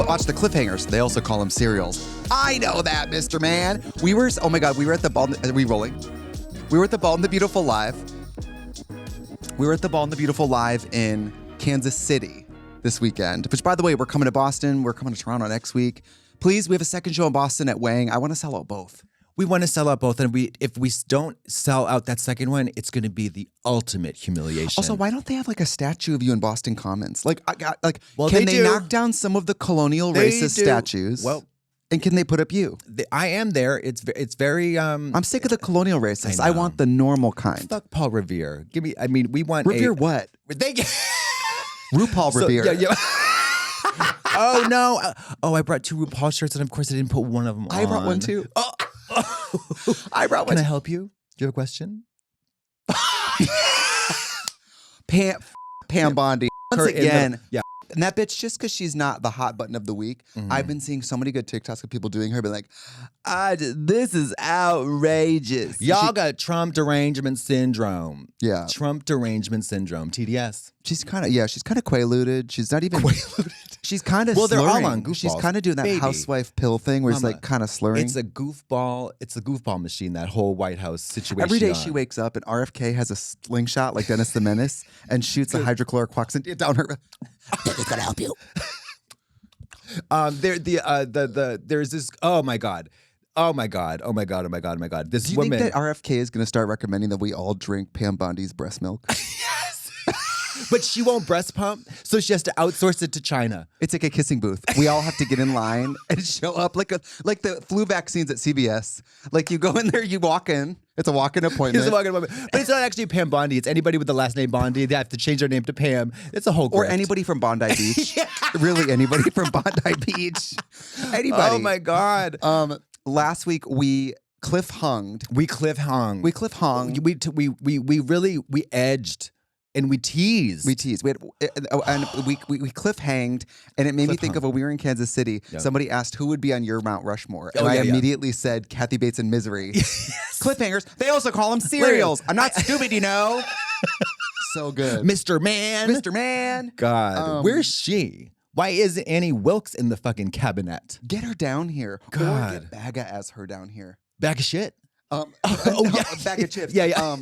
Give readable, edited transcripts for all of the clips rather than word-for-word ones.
watch the cliffhangers. They also call them serials. I know that, Mr. Man. We were at the Bald. Are we rolling? We were at the Bald and the Beautiful live. We were at the Bald and the Beautiful live in Kansas City this weekend. Which, by the way, we're coming to Boston. We're coming to Toronto next week. Please, we have a second show in Boston at Wang. I want to sell out both. We want to sell out both, and if we don't sell out that second one, it's going to be the ultimate humiliation. Also, why don't they have like a statue of you in Boston Commons? Like, well, can they knock down some of the colonial racist statues? Well, and can they put up you? I am there. It's very. I'm sick of the colonial racists. I want the normal kind. Fuck Paul Revere. Give me. I mean, we want Revere what? They RuPaul Revere. Yeah. Oh no! I brought 2 RuPaul shirts, and of course I didn't put one of them on. I brought one too. I brought one. Can I help you? Do you have a question? Pam Bondi. Once again. Yeah. And that bitch, just because she's not the hot button of the week, I've been seeing so many good TikToks of people doing her, being like, this is outrageous. Y'all got Trump derangement syndrome. Yeah. Trump derangement syndrome, TDS. She's kind of quaaluded. She's not even quaaluded. She's kind of they're slurring. all on goofballs. She's kind of doing that housewife pill thing where it's like kind of slurring. It's a goofball machine, that whole White House situation. Every day she wakes up and RFK has a slingshot like Dennis the Menace and shoots a hydrochloroquine down her. It's gonna help you. There's this. Oh my god. This Do you woman. think that RFK is going to start recommending that we all drink Pam Bondi's breast milk? Yes. But she won't breast pump, so she has to outsource it to China. It's like a kissing booth. We all have to get in line and show up like the flu vaccines at CVS. Like you go in there, you walk in. It's a walk-in appointment. But it's not actually Pam Bondi. It's anybody with the last name Bondi. They have to change their name to Pam. It's a whole grift. Or anybody from Bondi Beach. Yeah. Really, anybody from Bondi Beach. Anybody. Oh my God. Last week we cliff hunged. We cliff hung. We cliff hung. We edged. And we teased. We teased. We cliff hanged, and it made me think of when we were in Kansas City. Yep. Somebody asked who would be on your Mount Rushmore, and I immediately said Kathy Bates in Misery. Yes. Cliffhangers. They also call them cereals. I'm not stupid, you know. So good, Mr. Man. Mr. Man. God, where's she? Why isn't Annie Wilkes in the fucking cabinet? Get her down here. God. Or get Baga as her down here. Bag of shit. Yeah, bag of chips. Yeah.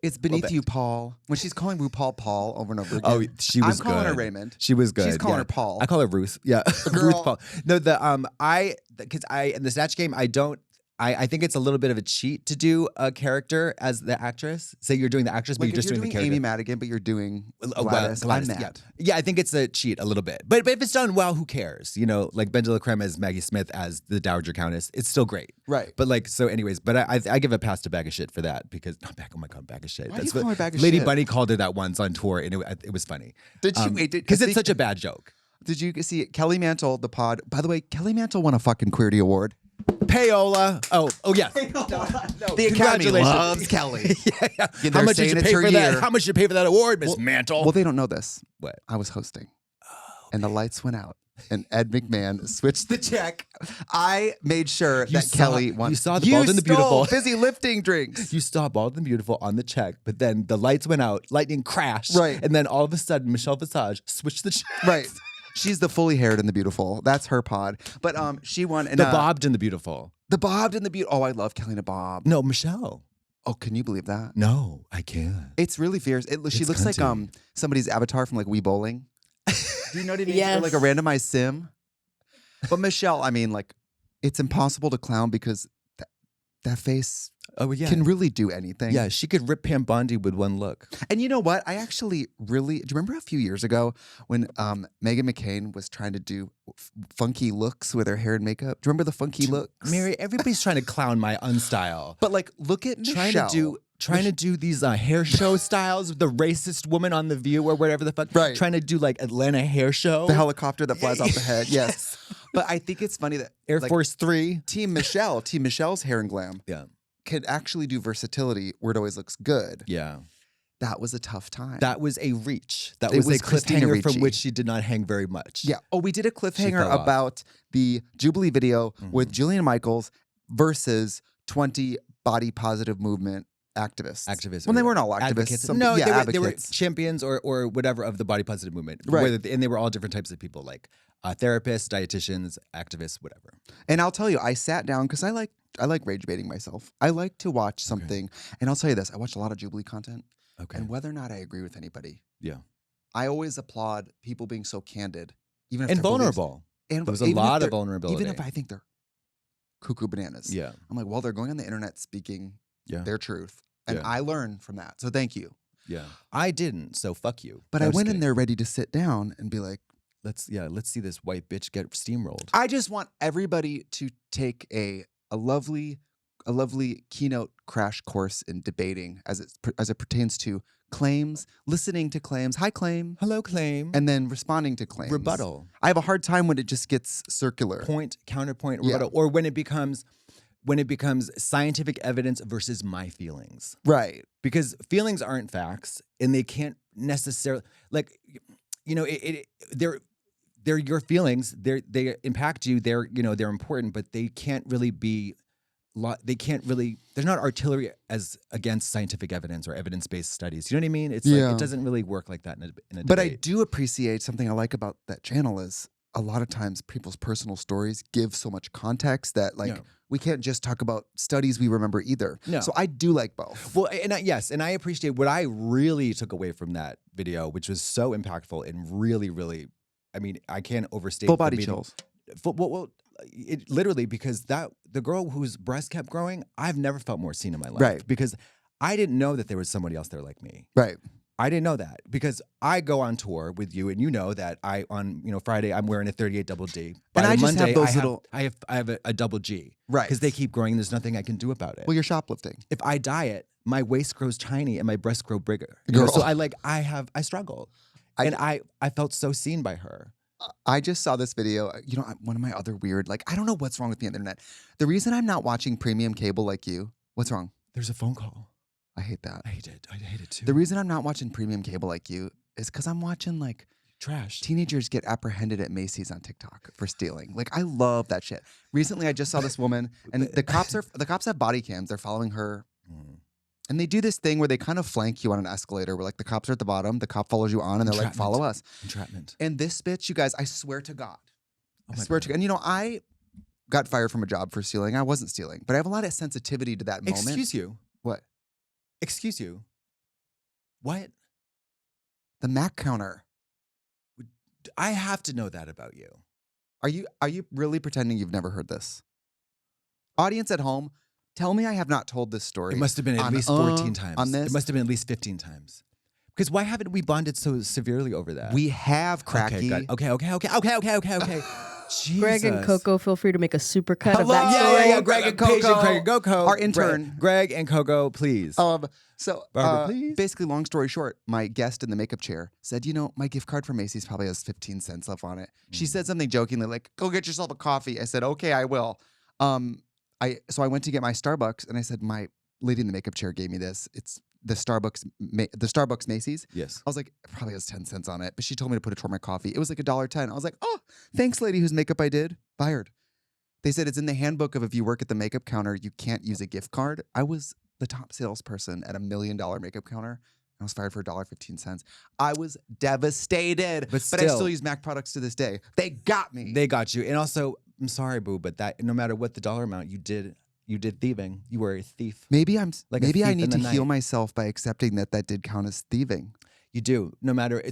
It's beneath you, Paul. When she's calling RuPaul Paul over and over again. Oh, she was good. I'm calling her Raymond. She was good. She's calling her Paul. I call her Ruth. Yeah, Ruth Paul. No, because in the Snatch game, I think it's a little bit of a cheat to do a character as the actress. Say you're doing the actress, but you're just doing the character. Amy Madigan, but you're doing Gladys. Gladys, yeah, I think it's a cheat a little bit. But if it's done well, who cares? You know, like Benja Creme as Maggie Smith as the Dowager Countess, it's still great. Right. But anyways, but I give a pass to Bag of Shit for that because oh my God, Bag of Shit. Why do you call her Bag of Lady Shit? Bunny called her that once on tour, and it was funny. Did you? Because it's such a bad joke. Did you see Kelly Mantle, the pod? By the way, Kelly Mantle won a fucking Queerty Award. Payola. Oh yes. No. The Academy loves Kelly. Yeah. How much did you pay for that? How much did you pay for that award, Miss Mantle? Well, they don't know this. What? I was hosting, and the lights went out, and Ed McMahon switched the check. I made sure that Kelly won. You saw the Bald and the Beautiful. Busy lifting drinks. You saw Bald and the Beautiful on the check, but then the lights went out, lightning crashed, right? And then all of a sudden, Michelle Visage switched the check. Right. She's the fully haired and the beautiful. That's her pod. But she won. The bobbed and the beautiful. The bobbed and the beautiful. Oh, I love Kelly and a bob. No, Michelle. Oh, can you believe that? No, I can't. It's really fierce. She looks like somebody's avatar from like Wii Bowling. Do you know what I mean? Yes. Or like a randomized sim. But Michelle, I mean, like, it's impossible to clown because that face can really do anything. Yeah, she could rip Pam Bondi with one look. And you know what? I actually really... Do you remember a few years ago when Meghan McCain was trying to do funky looks with her hair and makeup? Do you remember the funky looks? Mary, everybody's trying to clown my unstyle. But like, look at Michelle. Trying to do these hair show styles with the racist woman on The View or whatever the fuck. Right. Trying to do like Atlanta hair show. The helicopter that flies off the head. Yes. But I think it's funny that Air Force 3. Team Michelle's hair and glam. Yeah. Could actually do versatility where it always looks good. Yeah. That was a tough time. That was a reach. That was a cliffhanger from which she did not hang very much. Yeah. Oh, we did a cliffhanger about the Jubilee video with Jillian Michaels versus 20 body positive movement Activists. Well, they or weren't all activists. advocates. No, yeah, they were advocates. champions or whatever of the body positive movement. Right. And they were all different types of people, like therapists, dietitians, activists, whatever. And I'll tell you, I sat down because I like rage baiting myself. I like to watch something, and I'll tell you this: I watch a lot of Jubilee content, and whether or not I agree with anybody, I always applaud people being so candid, even if And they're vulnerable. And There's a lot of vulnerability. Even if I think they're cuckoo bananas. Yeah. I'm like, well, they're going on the internet speaking their truth. And Yeah. I learned from that. So thank you. Yeah. I didn't, so fuck you. But I went in there ready to sit down and be like, let's see this white bitch get steamrolled. I just want everybody to take a lovely keynote crash course in debating as it pertains to claims, listening to claims, hi claim, hello claim, and then responding to claims. rebuttal. I have a hard time when it just gets circular. Point, counterpoint, rebuttal, or when it becomes scientific evidence versus my feelings. Right. Because feelings aren't facts, and they can't necessarily they're your feelings. They impact you. They're important, but they can't really be. There's not artillery as against scientific evidence or evidence-based studies. You know what I mean? It's like it doesn't really work like that in a debate. But I do appreciate something I like about that channel is a lot of times people's personal stories give so much context that we can't just talk about studies we remember either. No. So I do like both. Well, and I appreciate what I really took away from that video, which was so impactful and really, really, I mean, I can't overstate Full body chills. It literally, because the girl whose breast kept growing, I've never felt more seen in my life. Right. Because I didn't know that there was somebody else there like me. Right. I didn't know that because I go on tour with you, and you know that on Friday I'm wearing a 38 double D. But I just Monday, have those little. I have a double G. Right. Because they keep growing. There's nothing I can do about it. Well, you're shoplifting. If I diet, my waist grows tiny and my breasts grow bigger. Girl. So I struggle, and I felt so seen by her. I just saw this video. One of my other weird, I don't know what's wrong with me on the internet. The reason I'm not watching premium cable like you, what's wrong? There's a phone call. I hate that. I hate it. I hate it too. The reason I'm not watching premium cable like you is because I'm watching trash. Teenagers get apprehended at Macy's on TikTok for stealing. I love that shit. Recently, I just saw this woman, and the cops have body cams. They're following her. And they do this thing where they kind of flank you on an escalator where the cops are at the bottom, the cop follows you on, and they're like, follow us. Entrapment. And this bitch, you guys, I swear to God. I swear to God. And I got fired from a job for stealing. I wasn't stealing, but I have a lot of sensitivity to that moment. Excuse you. What? Excuse you. What? The Mac counter. I have to know that about you. Are you really pretending you've never heard this? Audience at home, tell me I have not told this story. It must have been at least 14 times. On this? It must have been at least 15 times. Because why haven't we bonded so severely over that? We have, Cracky. Okay. Jesus. Greg and Coco, feel free to make a supercut of Hello? that story. Yeah. Greg and Coco. Our intern. Greg and Coco, please. Barbara, please. Basically, long story short, my guest in the makeup chair said, my gift card for Macy's probably has 15 cents left on it. She said something jokingly like, go get yourself a coffee. I said, okay, I will. So I went to get my Starbucks, and I said, my lady in the makeup chair gave me this. It's the Starbucks Macy's. Yes. I was like, it probably has 10 cents on it, but she told me to put it toward my coffee. It was like $1.10. I was like, oh, thanks, lady whose makeup I did. Fired. They said it's in the handbook of if you work at the makeup counter, you can't use a gift card. I was the top salesperson at $1 million makeup counter. I was fired for $1.15. I was devastated. But I still use MAC products to this day. They got me. They got you. And also, I'm sorry, boo, but that no matter what the dollar amount, you did thieving. You were a thief. Maybe I need to heal myself by accepting that did count as thieving. You do. No matter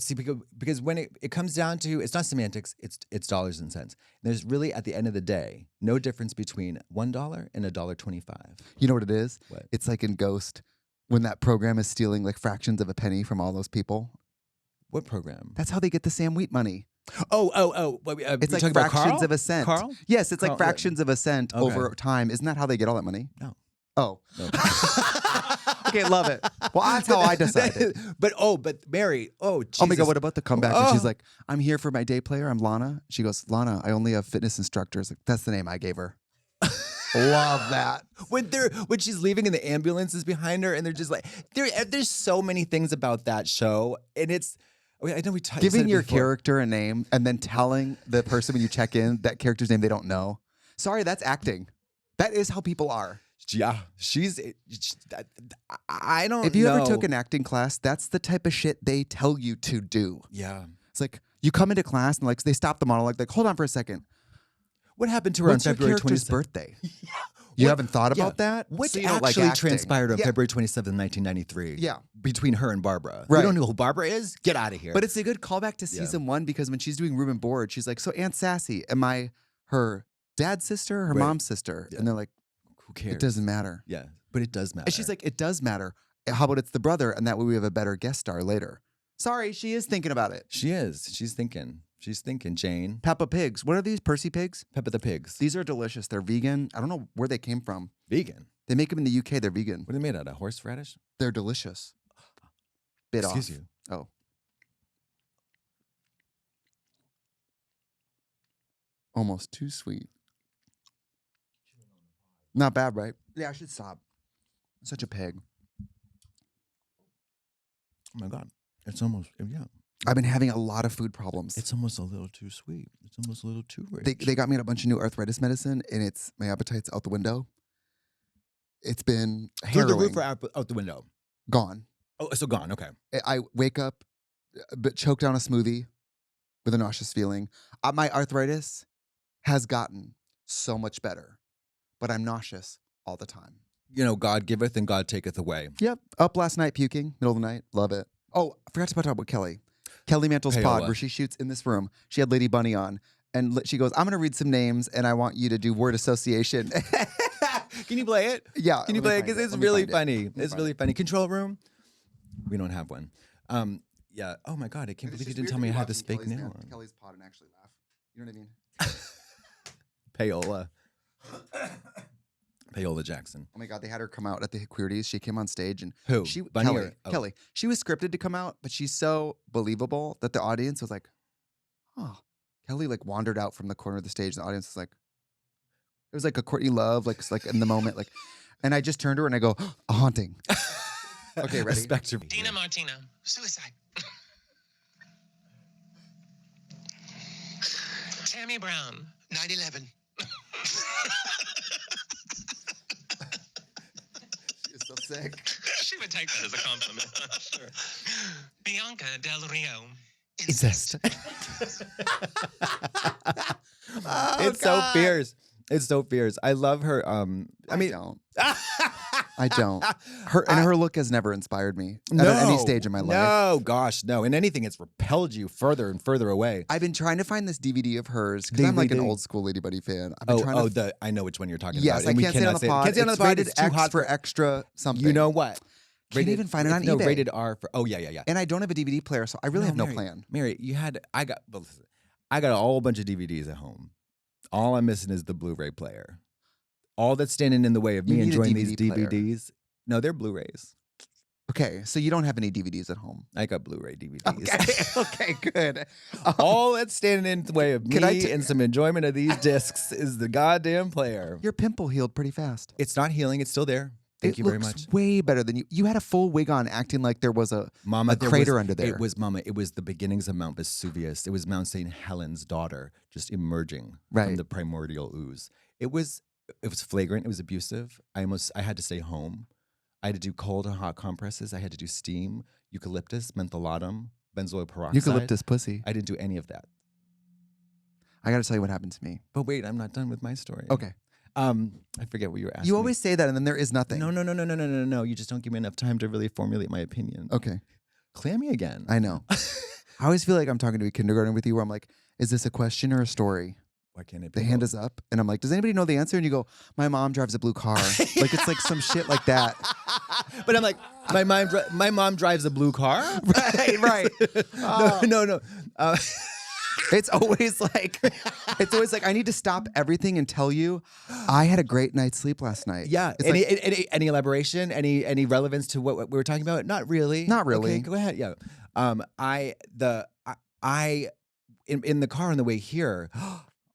because when it comes down to, it's not semantics, it's dollars and cents. And there's really, at the end of the day, no difference between $1 and $1.25. You know what it is? What? It's like in Ghost when that program is stealing fractions of a penny from all those people. What program? That's how they get the Sam Wheat money. It's like fractions of a cent. Carl? Yes, it's like fractions of a cent over time. Isn't that how they get all that money? No. Oh. No. Okay, love it. Well, that's how I decided. But Mary, Jesus. Oh my God, what about the comeback? And she's like, I'm here for my day player. I'm Lana. She goes, Lana, I only have fitness instructors. That's the name I gave her. Love that. When she's leaving and the ambulance is behind her, and they're just like, there's so many things about that show, and it's. I know giving your character a name and then telling the person when you check in that character's name they don't know. Sorry, that's acting. That is how people are. Yeah, I don't know. If you ever took an acting class, that's the type of shit they tell you to do. Yeah. It's like you come into class and like they stop the monologue, like, hold on for a second. What happened to her What's on your February character's 27th? birthday? You haven't thought about that? What So you don't like actually acting. transpired on Yeah. February 27th, 1993? Yeah. Between her and Barbara. Right. You don't know who Barbara is? Get out of here. But it's a good callback to season 1 because when she's doing room and board, she's like, so Aunt Sassy, am I her dad's sister or her Right. mom's sister? Yeah. And they're like, who cares? it doesn't matter. Yeah, but it does matter. And she's like, it does matter. How about it's the brother? And that way we have a better guest star later. Sorry, she is thinking about it. she is. She's thinking. She's thinking, Jane. Peppa Pigs. What are these? Percy pigs? Peppa the Pigs. These are delicious. They're vegan. I don't know where they came from. Vegan. They make them in the UK. They're vegan. What are they made out of? Horseradish? They're delicious. Bit Excuse off. you. Oh. Almost too sweet. Not bad, right? Yeah, I should stop. Such a pig. Oh my God. It's almost, yeah. I've been having a lot of food problems. It's almost a little too sweet. It's almost a little too rich. They got me on a bunch of new arthritis medicine, and my appetite's out the window. It's been Through the harrowing. roof or out the window? Gone. Oh, so gone. Okay. I wake up, but choked down a smoothie with a nauseous feeling. My arthritis has gotten so much better, but I'm nauseous all the time. You know, God giveth and God taketh away. Yep. Up last night puking, middle of the night. Love it. Oh, I forgot to talk about Kelly. Kelly Mantle's pod, Payola. where she shoots in this room. She had Lady Bunny on. And she goes, I'm going to read some names, and I want you to do word association. Can you play it? Yeah. Can you let me play it? find Because it's Let me really find it. funny. Let me It's find really it. funny. Control room? We don't have one. Yeah. Oh my God. I can't believe you didn't tell me I had this fake nail on. Kelly's pod and actually laugh. You know what I mean? Payola. Payola Jackson. Oh my God, they had her come out at the Queerties. She came on stage and Who? She Bunny Kelly. or- oh. Kelly. She was scripted to come out, but she's so believable that the audience was like, oh. Kelly like wandered out from the corner of the stage. And the audience was like, it was like a Courtney Love, like in the moment, like, and I just turned to her and I go, a haunting. Okay, ready? Spectre. Dina Martina, suicide. Tammy Brown, 9/11. She's so sick. She would take that as a compliment, I'm sure. Bianca Del Rio. Incest. Oh, It's so God. fierce. It's so fierce. I love her. I mean, don't. I don't. Her look has never inspired me at any stage in my life. No, gosh, no. In anything, it's repelled you further and further away. I've been trying to find this DVD of hers because I'm like an DVD? old school Lady Buddy fan. I've been trying to. I know which one you're talking Yes, about. I and we can't say it on cannot the pod. Can't say it on the It's pod. rated It's too X hot for extra something. You know what? Can't even find it on no, eBay. rated R for. Oh yeah. And I don't have a DVD player, so I really have no Mary, plan. Mary, I got a whole bunch of DVDs at home. All I'm missing is the Blu-ray player. All that's standing in the way of You me need a enjoying these DVD player. DVDs. No, they're Blu-rays. Okay, so you don't have any DVDs at home. I got Blu-ray DVDs. Okay, okay, good. All that's standing in the way of Can I me and some enjoyment of these discs is the goddamn player. Your pimple healed pretty fast. It's not healing. It's still there. Thank It you very looks much. way better than you. You had a full wig on, acting like there was a Mama, there crater was, under there. It was Mama. It was the beginnings of Mount Vesuvius. It was Mount St. Helens' daughter just emerging from Right. the primordial ooze. It was flagrant. It was abusive. I had to stay home. I had to do cold and hot compresses. I had to do steam, eucalyptus, mentholatum, benzoyl peroxide. eucalyptus pussy. I didn't do any of that. I got to tell you what happened to me. But wait, I'm not done with my story. Okay. I forget what you were asking. You me. always say that, and then there is nothing. No. You just don't give me enough time to really formulate my opinion. Okay. Clammy again. I know. I always feel like I'm talking to a kindergarten with you where I'm like, is this a question or a story? Why can't it be? The hand is up, and I'm like, does anybody know the answer? And you go, my mom drives a blue car. Like, it's like some shit like that. But I'm like, my mom drives a blue car. Right. No. It's always like, I need to stop everything and tell you, I had a great night's sleep last night. Yeah. It's Any elaboration? Any relevance to what we were talking about? Not really. Not really. Okay, go ahead. Yeah. In the car on the way here.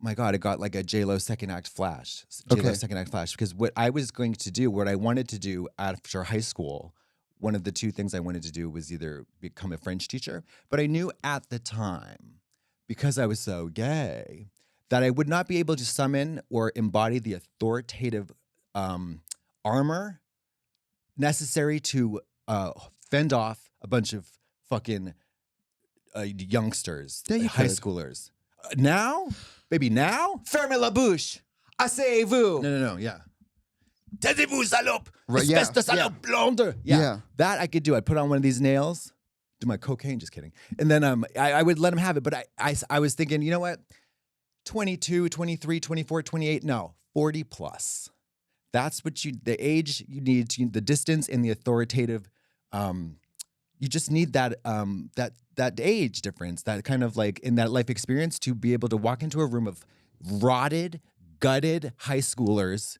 My God, it got like a J-Lo second act flash. Okay. Second act flash. Because what I wanted to do after high school, one of the two things I wanted to do was either become a French teacher, but I knew at the time, because I was so gay, that I would not be able to summon or embody the authoritative armor necessary to fend off a bunch of fucking youngsters, Yeah, you high could. schoolers. Now? Baby, now? Fermez la bouche. Asseyez-vous. No, yeah. Taisez-vous, salope! Right, yeah, Espèce de salope yeah. blonde! Yeah. That I could do. I'd put on one of these nails, do my cocaine, just kidding. And then I would let him have it. But I was thinking, you know what? 22, 23, 24, 28, no, 40 plus. That's what the age you need, the distance and the authoritative, you just need that age difference, that kind of like in that life experience to be able to walk into a room of rotted, gutted high schoolers,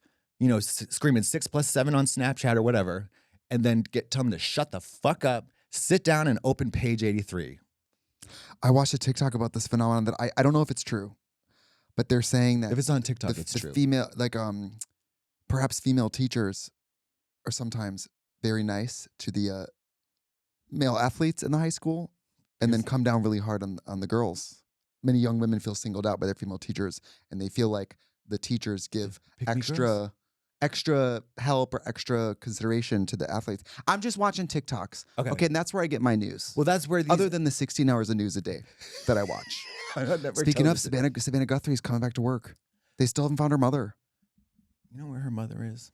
screaming 6+7 on Snapchat or whatever, and then tell them to shut the fuck up, sit down and open page 83. I watched a TikTok about this phenomenon that I don't know if it's true, but they're saying that If it's on TikTok, it's the true. female, perhaps female teachers are sometimes very nice to the male athletes in the high school and then come down really hard on the girls. Many young women feel singled out by their female teachers, and they feel like the teachers give Pick me girls. extra help or extra consideration to the athletes. I'm just watching TikToks. Okay, and that's where I get my news. Well, that's where Other than the 16 hours of news a day that I watch. Speaking of, Savannah Guthrie's coming back to work. They still haven't found her mother. You know where her mother is?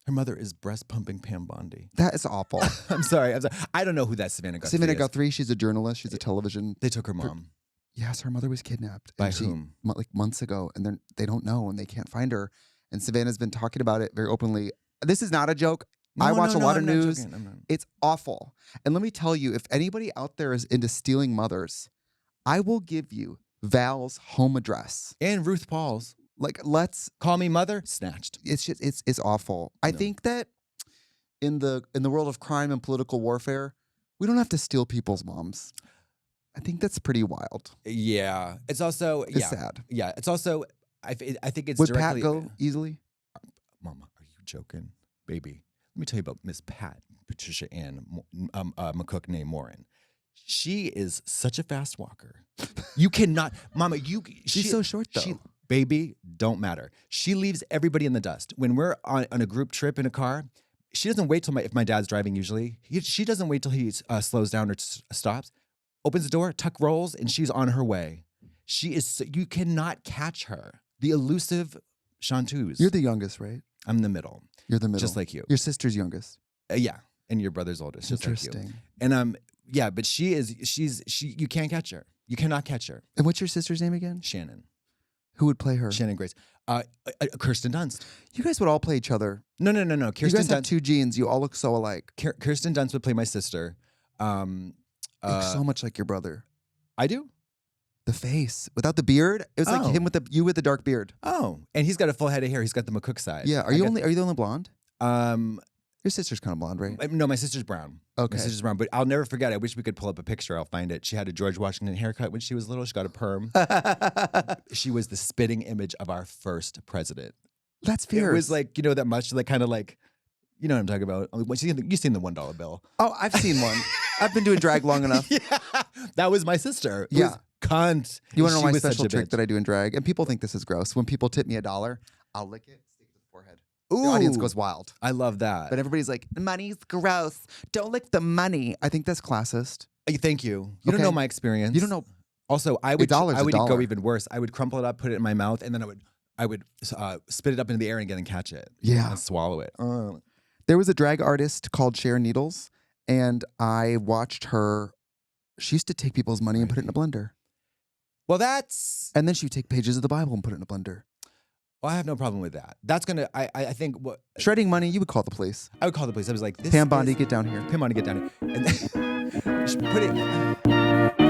Her mother is breast pumping Pam Bondi. That is awful. I'm sorry. I don't know who that Savannah Guthrie Savannah is. Guthrie, she's a journalist. She's a television. They took her mom. Yes, her mother was kidnapped. By and whom? Like months ago, and they don't know, and they can't find her. And Savannah's been talking about it very openly. This is not a joke. I watch a lot of news. It's awful. And let me tell you, if anybody out there is into stealing mothers, I will give you Val's home address. And Ruth Paul's. Like, let's call me mother. Snatched. It's just it's awful. I think that in the world of crime and political warfare, we don't have to steal people's moms. I think that's pretty wild. Yeah. It's also sad. Yeah. It's also I think it's Would directly. Pat go easily? Mama, are you joking, baby? Let me tell you about Miss Pat Patricia Ann McCook named Morin. She is such a fast walker. You cannot, Mama. She's so short though. Baby, don't matter. She leaves everybody in the dust. When we're on a group trip in a car, she doesn't wait till if my dad's driving usually. She doesn't wait till he slows down or stops. Opens the door, tuck rolls, and she's on her way. She is, you cannot catch her. The elusive chanteuse. You're the youngest, right? I'm the middle. You're the middle. Just like you. Your sister's youngest. Yeah. And your brother's oldest, just like you. Interesting. And yeah, but she you can't catch her. You cannot catch her. And what's your sister's name again? Shannon. Who would play her? Shannon Grace. Kirsten Dunst. You guys would all play each other. No. You Kirsten guys have Dunst. two genes. You all look so alike. Kirsten Dunst would play my sister. You look so much like your brother. I do? The face. Without the beard? It was like him with you with the dark beard. Oh. And he's got a full head of hair. He's got the McCook side. Yeah. Are you the only blonde? Um, Your sister's kind of blonde, right? No, my sister's brown. Okay. My sister's brown, but I'll never forget. I wish we could pull up a picture. I'll find it. She had a George Washington haircut when she was little. She got a perm. She was the spitting image of our first president. That's fierce. It was like, that much, like kind of like, you know what I'm talking about. You've seen the $1 bill. Oh, I've seen one. I've been doing drag long enough. Yeah, that was my sister. It was cunt. You want to know She my was such special a trick bitch. that I do in drag? And people think this is gross. When people tip me $1, I'll lick it, stick it to the forehead. Ooh, The audience goes wild. I love that. But everybody's like, the money's gross. Don't lick the money. I think that's classist. Thank you. You don't Okay. know my experience. You don't know. Also, I would $1 is I would $1. go even worse. I would crumple it up, put it in my mouth, and then I would spit it up into the air again and catch it. Yeah. And swallow it. There was a drag artist called Sharon Needles, and I watched her. She used to take people's money and put it in a blender. Well, that's. And then she would take pages of the Bible and put it in a blender. Well, I have no problem with that. That's gonna. I think what Shredding money, you would call the police. I would call the police. I was like, this Pam Bondi, is- get down here. Pam Bondi, get down here. And then just put it.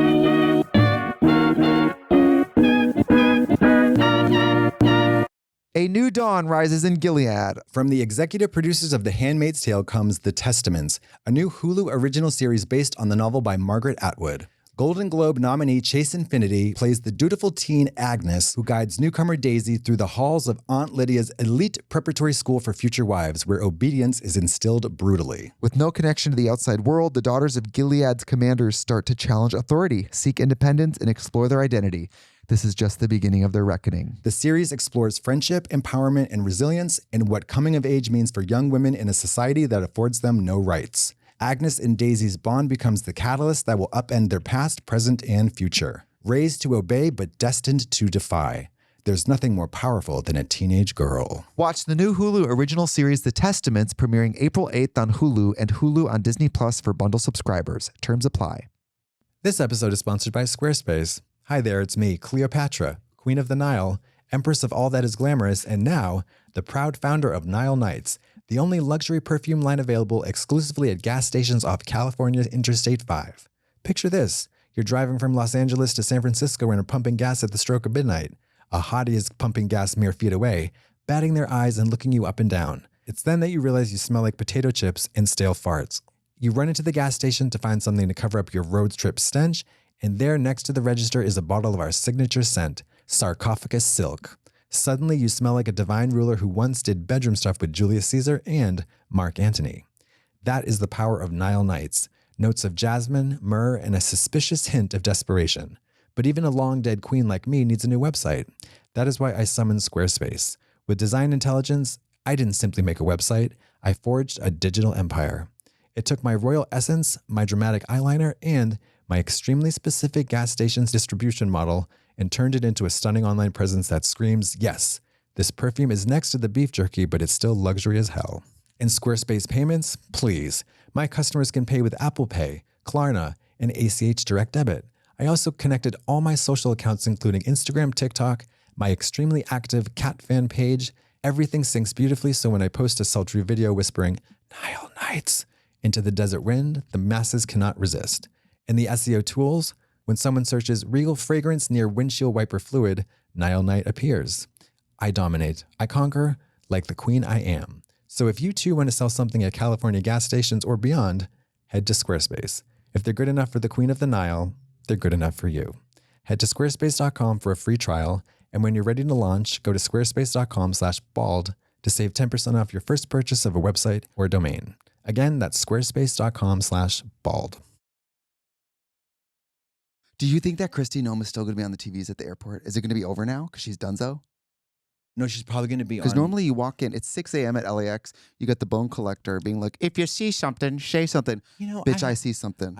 A new dawn rises in Gilead. From the executive producers of The Handmaid's Tale comes The Testaments, a new Hulu original series based on the novel by Margaret Atwood. Golden Globe nominee Chase Infinity plays the dutiful teen Agnes, who guides newcomer Daisy through the halls of Aunt Lydia's elite preparatory school for future wives, where obedience is instilled brutally. With no connection to the outside world, the daughters of Gilead's commanders start to challenge authority, seek independence, and explore their identity. This is just the beginning of their reckoning. The series explores friendship, empowerment, and resilience, and what coming of age means for young women in a society that affords them no rights. Agnes and Daisy's bond becomes the catalyst that will upend their past, present, and future. Raised to obey, but destined to defy. There's nothing more powerful than a teenage girl. Watch the new Hulu original series The Testaments, premiering April 8th on Hulu and Hulu on Disney Plus for bundle subscribers. Terms apply. This episode is sponsored by Squarespace. Hi there, it's me, Cleopatra, Queen of the Nile, Empress of all that is glamorous, and now the proud founder of Nile Nights, the only luxury perfume line available exclusively at gas stations off California's Interstate 5. Picture this. You're driving from Los Angeles to San Francisco and are pumping gas at the stroke of midnight. A hottie is pumping gas mere feet away, batting their eyes and looking you up and down. It's then that you realize you smell like potato chips and stale farts. You run into the gas station to find something to cover up your road trip stench, and there next to the register is a bottle of our signature scent, Sarcophagus Silk. Suddenly you smell like a divine ruler who once did bedroom stuff with Julius Caesar and Mark Antony. That is the power of Nile Nights. Notes of jasmine, myrrh, and a suspicious hint of desperation. But even a long-dead queen like me needs a new website. That is why I summoned Squarespace. With design intelligence, I didn't simply make a website. I forged a digital empire. It took my royal essence, my dramatic eyeliner, and my extremely specific gas station's distribution model and turned it into a stunning online presence that screams, yes, this perfume is next to the beef jerky, but it's still luxury as hell. And Squarespace payments? Please. My customers can pay with Apple Pay, Klarna, and ACH Direct Debit. I also connected all my social accounts, including Instagram, TikTok, my extremely active cat fan page. Everything syncs beautifully, so when I post a sultry video whispering, Nile Nights, into the desert wind, the masses cannot resist. And the SEO tools, when someone searches regal fragrance near windshield wiper fluid, Nile Night appears. I dominate. I conquer like the queen I am. So if you too want to sell something at California gas stations or beyond, head to Squarespace. If they're good enough for the Queen of the Nile, they're good enough for you. Head to squarespace.com for a free trial, and when you're ready to launch, go to squarespace.com/bald to save 10% off your first purchase of a website or domain. Again, that's squarespace.com/bald. Do you think that Kristi Noem is still going to be on the TVs at the airport? Is it going to be over now because she's donezo? No, she's probably going to be on. Because normally you walk in, it's 6 a.m. at LAX, you got the bone collector being like, if you see something, say something. You know, Bitch, I see something.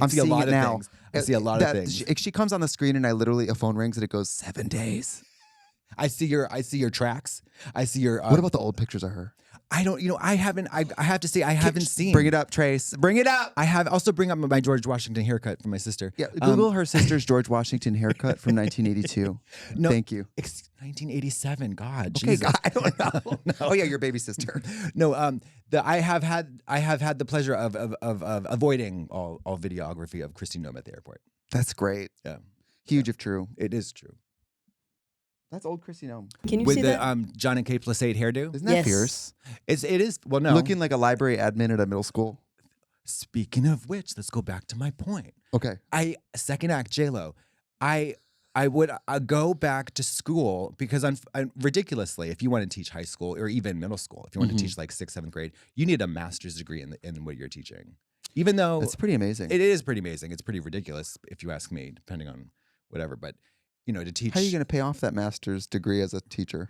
I'm seeing a lot of things. I see a lot of things. She comes on the screen and a phone rings and it goes 7 days. I see your tracks. I see your. What about the old pictures of her? I don't. I haven't. I have to say I haven't seen. Bring it up, Trace. Bring it up. I have also bring up my George Washington haircut from my sister. Yeah, Google her sister's George Washington haircut from 1982. No, thank you. 1987. God. Okay, Jesus. God, I don't know. No. Oh yeah, your baby sister. No. I have had the pleasure of avoiding all videography of Kristi Noem at the airport. That's great. Yeah. Huge if true. It is true. That's old Kristi Noem. Can you With see the that? John and Kate Placide hairdo. Isn't that Yes. fierce? It is. Well, no. Looking like a library admin at a middle school. Speaking of which, let's go back to my point. Okay. Second act J-Lo. I would go back to school because I'm ridiculously, if you want to teach high school or even middle school, if you want to teach like 6th, 7th grade, you need a master's degree in what you're teaching. Even though That's pretty amazing. it is pretty amazing. It's pretty ridiculous if you ask me, depending on whatever. But to teach. How are you going to pay off that master's degree as a teacher?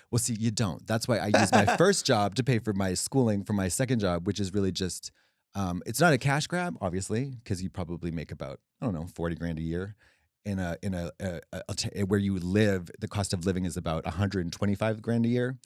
Well, see, you don't. That's why I use my first job to pay for my schooling for my second job, which is really just, it's not a cash grab, obviously, because you probably make about, I don't know, 40 grand a year. In where you live, the cost of living is about 125 grand a year.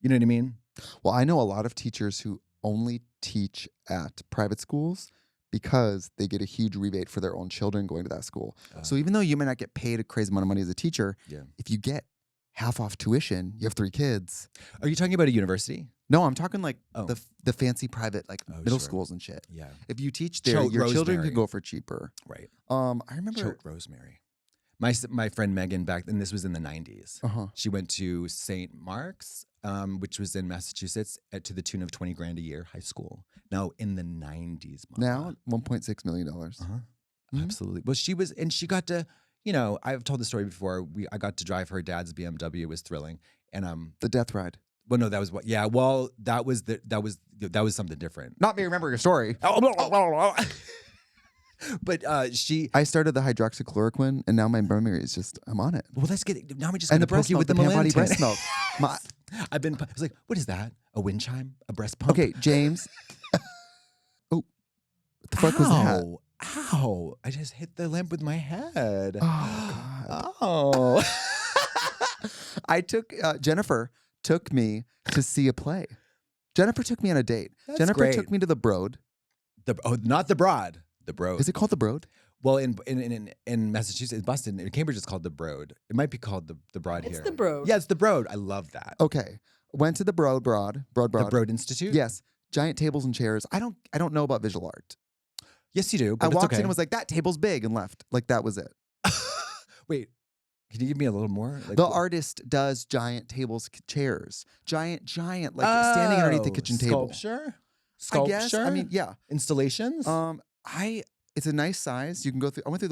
You know what I mean? Well, I know a lot of teachers who only teach at private schools because they get a huge rebate for their own children going to that school. So even though you might not get paid a crazy amount of money as a teacher, if you get half off tuition, you have 3 kids. Are you talking about a university? No, I'm talking like the fancy private middle sure. schools and shit. Yeah. If you teach there, your children can go for cheaper. Right. I remember Choate Rosemary. My friend Megan back then, this was in the 90s. She went to St. Mark's, which was in Massachusetts, to the tune of 20 grand a year, high school. Now in the 90s. Now $1.6 million. Absolutely. Well, she got to, I've told the story before. I got to drive her dad's BMW. It was thrilling. And the death ride. Well, no, that was what. Yeah, well, that was something different. Not me remembering a story. But she. I started the hydroxychloroquine, and now my memory is just, I'm on it. Well, let's get. Now we just And gonna the breast poke you milk, with the the Pam Bondi breast Melantin. milk. I've been. I was like, what is that? A wind chime? A breast pump? Okay, James. Oh, what the fuck was that? Ow! I just hit the lamp with my head. Oh, God. Oh. I took, Jennifer took me to see a play. Jennifer took me on a date. That's Jennifer great. took me to the Broad. Not the Broad. The Broad. Is it called the Broad? Well, in Massachusetts, Boston, in Cambridge, it's called the Broad. It might be called the Broad here. It's the Broad. Yeah, it's the Broad. I love that. Okay. Went to the Broad. The Broad Institute. Yes. Giant tables and chairs. I don't know about visual art. Yes, you do. But I it's walked okay. in and was like, that table's big, and left. Like, that was it. Wait, can you give me a little more? Like, The artist does giant tables, chairs. Giant, like standing underneath the kitchen table. Sculpture? I guess. I mean, yeah. Installations? It's a nice size. You can go through. I went through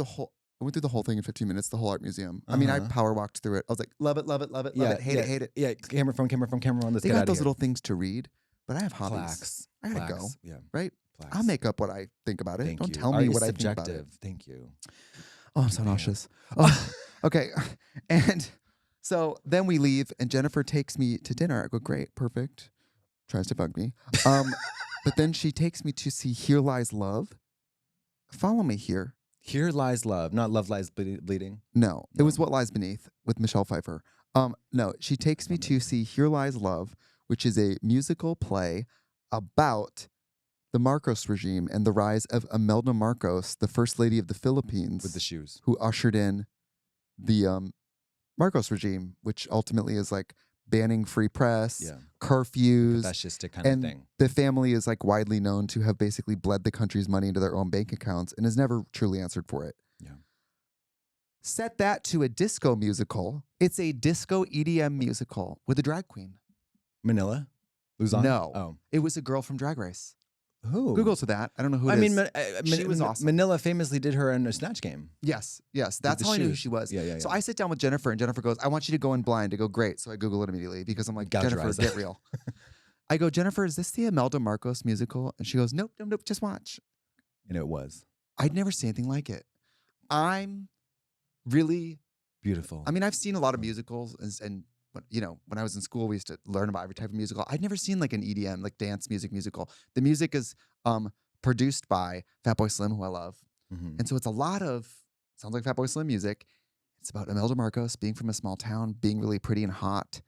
the whole thing in 15 minutes, the whole art museum. I mean, I power walked through it. I was like, love it, hate it. Yeah, camera phone. Let's They get got out those of here. little things to read, but I have hobbies. Plaques. I gotta go. Plaques. Yeah. Right? Plaques. I'll make up what I think about it. Thank Don't you. tell Art me is what I think about it. subjective. Thank you. Oh, I'm so Yeah. nauseous. Oh, okay. And so then we leave, and Jennifer takes me to dinner. I go, great, perfect. Tries to bug me. But then she takes me to see Here Lies Love. Follow me here. Here lies love, not love lies bleeding. No, it was What Lies Beneath with Michelle Pfeiffer. No, she takes me to see Here Lies Love, which is a musical play about the Marcos regime and the rise of Imelda Marcos, the first lady of the Philippines, With the shoes. who ushered in the Marcos regime, which ultimately is like banning free press, Yeah. curfews, Fascistic kind of and thing. the family is like widely known to have basically bled the country's money into their own bank accounts and has never truly answered for it. Yeah. Set that to a disco musical. It's a disco EDM musical with a drag queen. Manila? Luzon? No. Oh. It was a girl from Drag Race. Who? Google to that. I don't know who it I is. mean, She was awesome. Manila famously did her in a Snatch game. Yes. That's the how I knew who shoes. she was. Yeah. So I sit down with Jennifer, and Jennifer goes, I want you to go in blind. I go, great. So I Google it immediately because I'm like, Gouge your Jennifer, eyes. get real. I go, Jennifer, is this the Imelda Marcos musical? And she goes, nope, just watch. And it was. I'd never seen anything like it. I'm really, Beautiful. I mean, I've seen a lot of musicals and when I was in school, we used to learn about every type of musical. I'd never seen like an EDM, like dance musical. The music is produced by Fatboy Slim, who I love. Mhm. And so it's a lot of, sounds like Fatboy Slim music. It's about Imelda Marcos being from a small town, being really pretty and hot.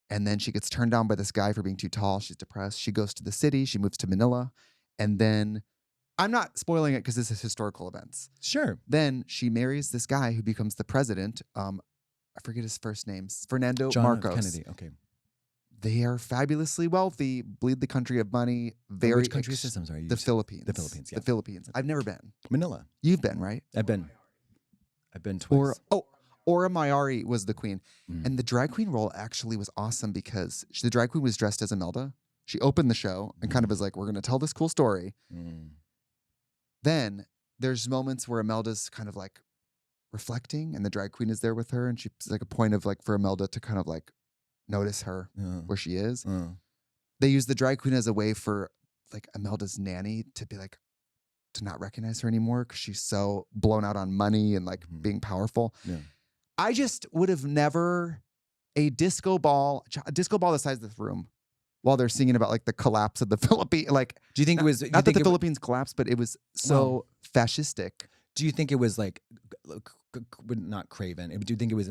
And then she gets turned down by this guy for being too tall. She's depressed. She goes to the city. She moves to Manila. And then, I'm not spoiling it because this is historical events. Sure. Then she marries this guy who becomes the president. I forget his first name. Fernando John F. Marcos. Kennedy. Okay. They are fabulously wealthy, bleed the country of money. Very Which country is this? I'm sorry. The Philippines. The Philippines, yeah. The Philippines. I've never been. Manila. You've been, right? I've been twice. Ora Mayari was the queen. Mm. And the drag queen role actually was awesome because the drag queen was dressed as Imelda. She opened the show and kind of was like, we're going to tell this cool story. Mm. Then there's moments where Imelda's kind of like reflecting and the drag queen is there with her. And she's like a point of like for Imelda to kind of like notice her where she is. They use the drag queen as a way for like Imelda's nanny to be like, to not recognize her anymore because she's so blown out on money and like being powerful. Yeah. I just would have never a disco ball the size of this room while they're singing about like the collapse of the Philippines. Like, Do you think it was not that the Philippines collapsed, but it was so fascistic. Do you think it was like not craven? Do you think it was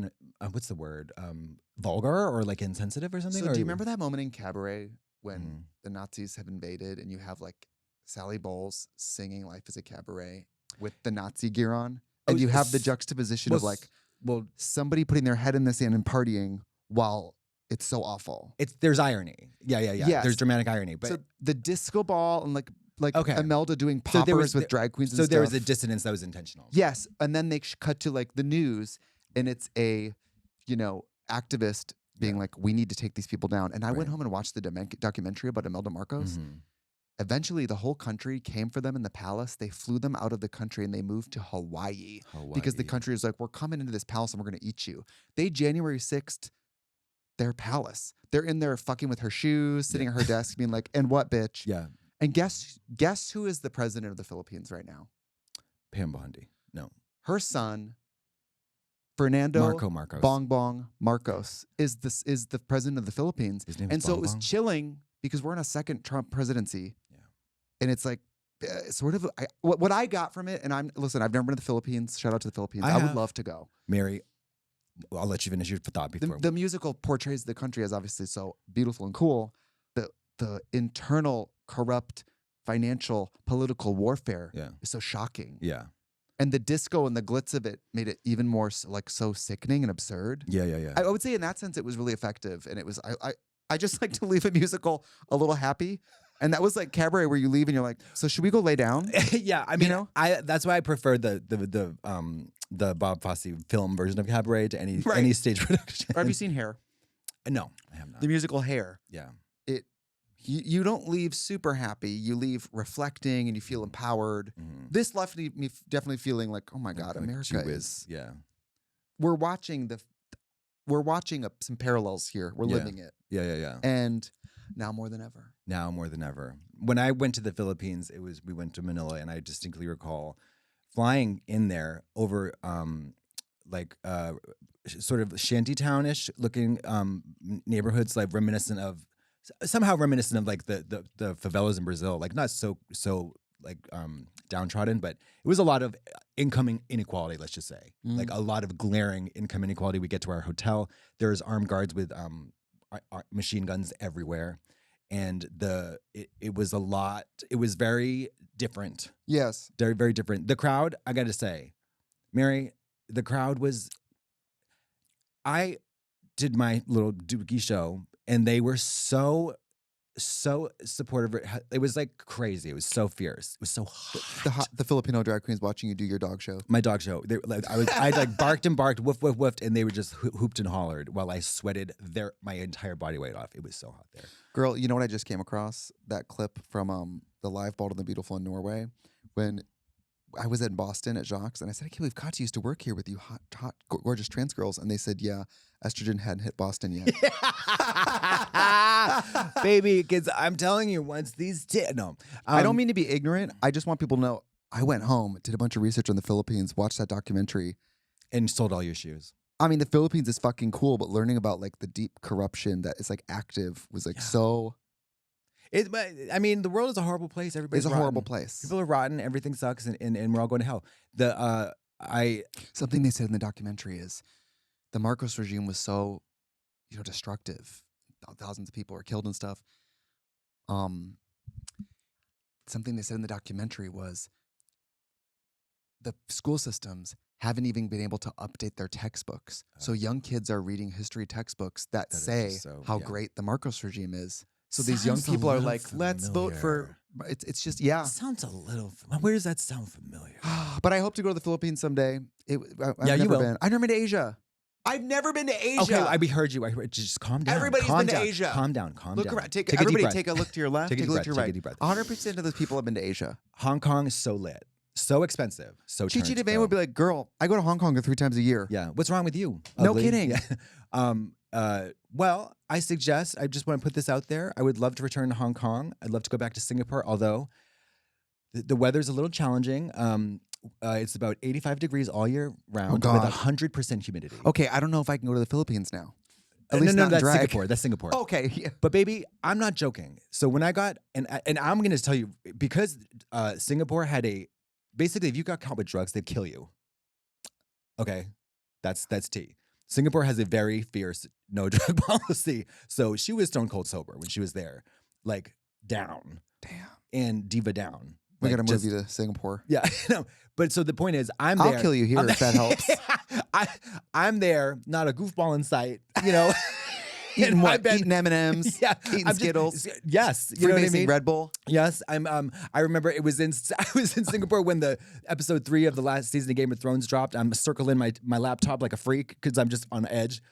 what's the word? Vulgar or like insensitive or something? So or do you remember that moment in Cabaret when the Nazis have invaded and you have like Sally Bowles singing Life is a Cabaret with the Nazi gear on? And you have the juxtaposition of like, somebody putting their head in the sand and partying while it's so awful. There's irony. Yeah. Yes. There's dramatic irony. But so the disco ball and like Okay. Imelda doing So there poppers was- with drag queens and so stuff. there was a dissonance that was intentional. Yes. And then they cut to like the news and it's a, activist being like, we need to take these people down. And I went Right. home and watched the documentary about Imelda Marcos. Mhm. Eventually, the whole country came for them in the palace. They flew them out of the country and they moved to Hawaii. Because the country is like, we're coming into this palace and we're going to eat you. They January 6th, their palace. They're in there fucking with her shoes, sitting at her desk, being like, and what, bitch? Yeah. And guess who is the president of the Philippines right now? Pam Bondi. No. Her son, Fernando Marco Marcos. Bong Bong Marcos, is the president of the Philippines. His name is And so Bong it was Bong? chilling because we're in a second Trump presidency. Yeah. And it's like, sort of, what I got from it, and listen, I've never been to the Philippines. Shout out to the Philippines. I would have. love to go. Mary, I'll let you finish your thought before. The musical portrays the country as obviously so beautiful and cool. The internal corrupt financial political warfare Yeah. is so shocking. Yeah. And the disco and the glitz of it made it even more so sickening and absurd. Yeah. I would say in that sense it was really effective, and it was I just like to leave a musical a little happy, and that was like Cabaret where you leave and you're like, so should we go lay down? Yeah, I mean, You know? that's why I prefer the Bob Fosse film version of Cabaret to any Right. stage production. Or have you seen Hair? No, I have not. The musical Hair. Yeah. You don't leave super happy. You leave reflecting and you feel empowered. Mhm. This left me definitely feeling like, oh my God, Like, America gee whiz. is. Yeah. We're watching some parallels here. We're Yeah. living it, Yeah. and now more than ever. Now more than ever. When I went to the Philippines, we went to Manila, and I distinctly recall flying in there over sort of shantytownish looking neighborhoods, like somehow reminiscent of like the favelas in Brazil, like not so like downtrodden, but it was a lot of income inequality, let's just say. Like a lot of glaring income inequality. We get to our hotel, there's armed guards with machine guns everywhere, and it was a lot. It was very different. Yes. Very, very different. The crowd, I gotta say, Mary, the crowd was. I did my little dookie show, and they were so supportive. It was like crazy. It was so fierce. It was so hot. The Filipino drag queens watching you do your dog show. My dog show. I like barked and barked, woof, woof, woofed, and they were just hooped and hollered while I sweated my entire body weight off. It was so hot there. Girl, you know what I just came across? That clip from the live Bald and the Beautiful in Norway, when I was in Boston at Jacques, and I said, I can't believe Katya used to work here with you hot, gorgeous trans girls. And they said, yeah, estrogen hadn't hit Boston yet. Baby, kids, I'm telling you, once these no. I don't mean to be ignorant. I just want people to know I went home, did a bunch of research on the Philippines, watched that documentary. And sold all your shoes. I mean, the Philippines is fucking cool, but learning about like the deep corruption that is like active was like so... I mean, the world is a horrible place. Everybody's It's a rotten. horrible place. People are rotten. Everything sucks, and we're all going to hell. Something they said in the documentary is the Marcos regime was so, destructive. Thousands of people were killed and stuff. Something they said in the documentary was the school systems haven't even been able to update their textbooks. So young kids are reading history textbooks that say how great the Marcos regime is. So these young Sounds a people are little like, let's vote for... It's just, yeah. Sounds a little... Where does that sound familiar? But I hope to go to the Philippines someday. I've Yeah, you never will. been. I've never been to Asia. I've never been to Asia. Okay, I heard you. Just calm down. Everybody's calm been to down. Asia. Calm down. Calm Look down. around. Take a deep Everybody breath. take a look to your left. Take a Take a deep look to your breath. right. Take a deep breath. 100% of those people have been to Asia. Hong Kong is so lit. So expensive. So Chi turnt, Devane though. would be like, girl, I go to Hong Kong 3 times a year. Yeah. What's wrong with you? No Ugly? kidding. Yeah. Well, I just want to put this out there. I would love to return to Hong Kong. I'd love to go back to Singapore, although the weather's a little challenging. It's about 85 degrees all year round with God. 100% humidity. Okay, I don't know if I can go to the Philippines now. At No, least no, not in that's drag. Singapore. That's Singapore. Okay. Yeah. But baby, I'm not joking. So when I got, and I'm going to tell you, because Singapore had basically if you got caught with drugs, they'd kill you. Okay, that's tea. Singapore has a very fierce no drug policy. So she was stone cold sober when she was there, like down. Damn. And diva down. We Like, got to move you to Singapore. Yeah, no. But so the point is, I'm there. I'll kill you here if that helps. I'm there, not a goofball in sight, Eating in my what? bed. Eating M&Ms? Yeah, Eating I'm just- Skittles? Yes, you know what I Freebasing mean. Red Bull? Yes, I remember I was in Singapore when the episode 3 of the last season of Game of Thrones dropped. I'm circling my laptop like a freak because I'm just on edge,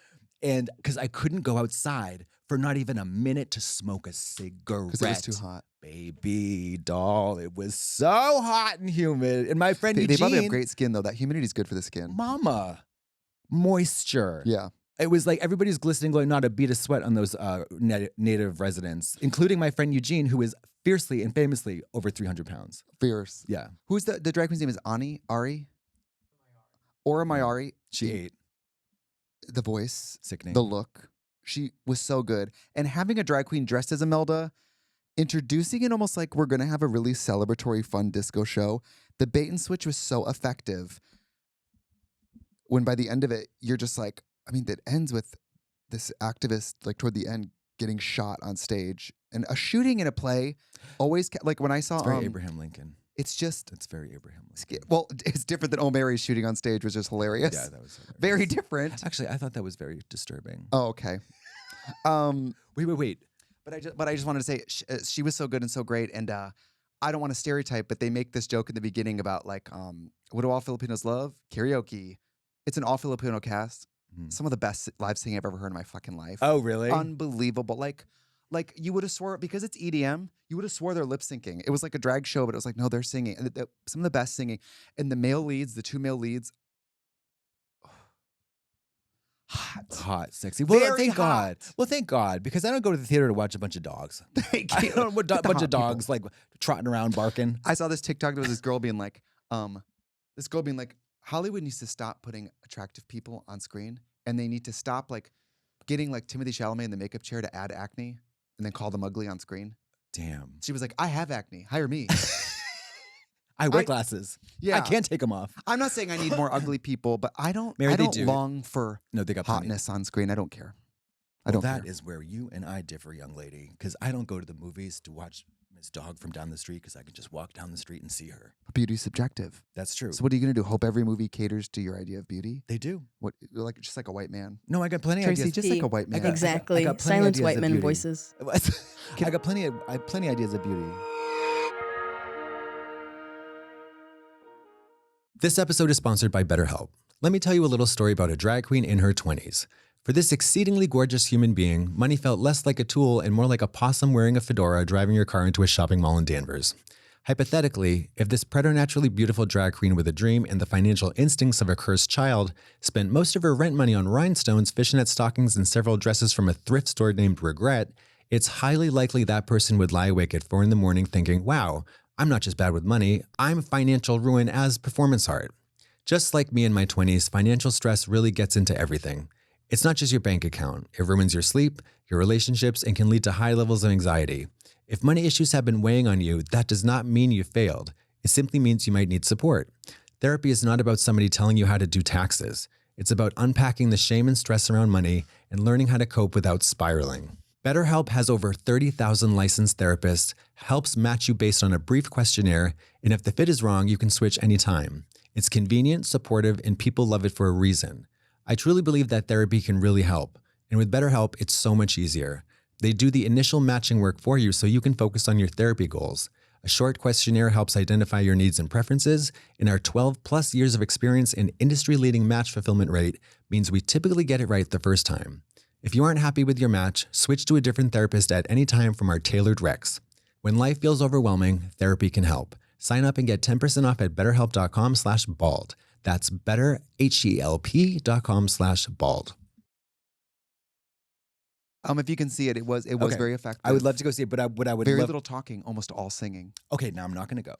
and because I couldn't go outside for not even a minute to smoke a cigarette Because it was too hot. Baby doll, it was so hot and humid. And my friend They Eugene, probably have great skin, though. That humidity is good for the skin. Mama, moisture. Yeah. It was like everybody's glistening, glowing, not a bead of sweat on those native residents, including my friend Eugene, who is fiercely and famously over 300 pounds. Fierce. Yeah. Who's the drag queen's name is Ari? Aura Mayari. She ate. The voice. Sickening. The look. She was so good. And having a drag queen dressed as Imelda, introducing it almost like we're going to have a really celebratory, fun disco show. The bait and switch was so effective. When by the end of it, you're just like, I mean, that ends with this activist, like toward the end, getting shot on stage. And a shooting in a play always, like when I saw... It's very Abraham Lincoln. It's just... It's very Abraham Lincoln. Well, it's different than Mary's shooting on stage, which is hilarious. Yeah, that was hilarious. Very different. Actually, I thought that was very disturbing. Oh, okay. Wait. But I just wanted to say, she was so good and so great. And I don't want to stereotype, but they make this joke in the beginning about like, what do all Filipinos love? Karaoke. It's an all Filipino cast. Some of the best live singing I've ever heard in my fucking life. Oh, really? Unbelievable. Like you would have swore, because it's EDM, you would have swore they're lip syncing. It was like a drag show, but it was like, no, they're singing. And some of the best singing. And the two male leads, hot, sexy. Well, Very thank hot. God. Well, thank God, because I don't go to the theater to watch a bunch of dogs. Thank I you. don't want a The bunch hot of dogs like trotting around barking. I saw this TikTok. There was this girl being like, Hollywood needs to stop putting attractive people on screen, and they need to stop like getting like Timothée Chalamet in the makeup chair to add acne, and then call them ugly on screen. Damn. She was like, I have acne. Hire me. I wear glasses. Yeah. I can't take them off. I'm not saying I need more ugly people, but I don't. Mary, I they don't do. long for No, they got plenty. hotness on screen. I don't care. I Well, don't that care. is where you and I differ, young lady, because I don't go to the movies to watch Miss Dog from down the street because I can just walk down the street and see her. Beauty's subjective. That's true. So what are you gonna do? Hope every movie caters to your idea of beauty? They do. What, like just like a white man? No, I got plenty of Tracy, ideas. just like a white man. Exactly. I got plenty Silence ideas white of men beauty. voices. I got plenty of ideas of beauty. This episode is sponsored by BetterHelp. Let me tell you a little story about a drag queen in her 20s. For this exceedingly gorgeous human being, money felt less like a tool and more like a possum wearing a fedora driving your car into a shopping mall in Danvers. Hypothetically, if this preternaturally beautiful drag queen with a dream and the financial instincts of a cursed child spent most of her rent money on rhinestones, fishnet stockings, and several dresses from a thrift store named Regret, it's highly likely that person would lie awake at 4 a.m. thinking, wow, I'm not just bad with money, I'm financial ruin as performance art. Just like me in my 20s, financial stress really gets into everything. It's not just your bank account. It ruins your sleep, your relationships, and can lead to high levels of anxiety. If money issues have been weighing on you, that does not mean you failed. It simply means you might need support. Therapy is not about somebody telling you how to do taxes. It's about unpacking the shame and stress around money and learning how to cope without spiraling. BetterHelp has over 30,000 licensed therapists, helps match you based on a brief questionnaire, and if the fit is wrong, you can switch anytime. It's convenient, supportive, and people love it for a reason. I truly believe that therapy can really help. And with BetterHelp, it's so much easier. They do the initial matching work for you so you can focus on your therapy goals. A short questionnaire helps identify your needs and preferences, and our 12-plus years of experience and industry-leading match fulfillment rate means we typically get it right the first time. If you aren't happy with your match, switch to a different therapist at any time from our tailored recs. When life feels overwhelming, therapy can help. Sign up and get 10% off at betterhelp.com/bald. That's betterhelp.com/bald. If you can see it, it was Okay. very effective. I would love to go see it, but I would very love... little talking, almost all singing. Okay, now I'm not going to go.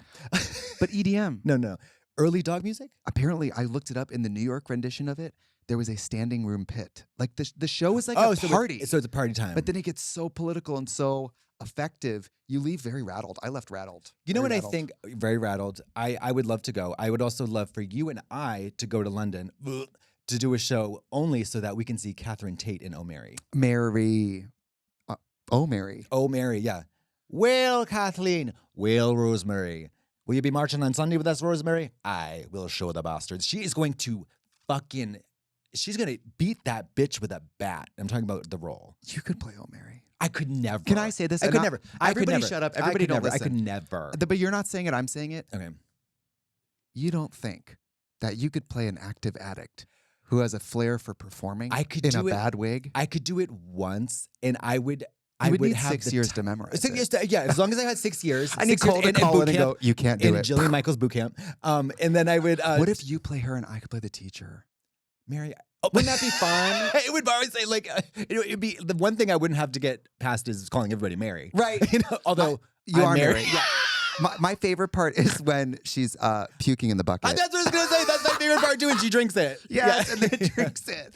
But EDM. No. Early dog music? Apparently, I looked it up in the New York rendition of it. There was a standing room pit. Like the show was like a party. So it's a party time. But then it gets so political and so effective. You leave very rattled. I left rattled. You know Very what rattled. I think? Very rattled. I would love to go. I would also love for you and I to go to London to do a show only so that we can see Catherine Tate in Oh Mary. Mary. Mary. Oh Mary, yeah. Well, Kathleen. Well, Rosemary. Will you be marching on Sunday with us, Rosemary? I will show the bastards. She is going to she's going to beat that bitch with a bat. I'm talking about the role. You could play Oh Mary. I could never. Can I say this? I could never. Everybody shut up. Everybody don't I could listen. never. But you're not saying it. I'm saying it. Okay. You don't think that you could play an active addict who has a flair for performing I could in do a it. bad wig? I could do it once, and I would need have 6 years to memorize 6 years it. Yeah, as long as I had 6 years. I need 6 years Cole to in call boot in and camp, go, you can't do in it. Jillian Michaels boot camp. And then I would. What if you play her and I could play the teacher? Mary, Wouldn't that be fun? It would always say like it'd be the one thing I wouldn't have to get past is calling everybody Mary. Right. Although You I'm are married. married. Yeah. My favorite part is when she's puking in the bucket. That's what I was gonna say. That's my favorite part too, and she drinks it. Yes, and then drinks it.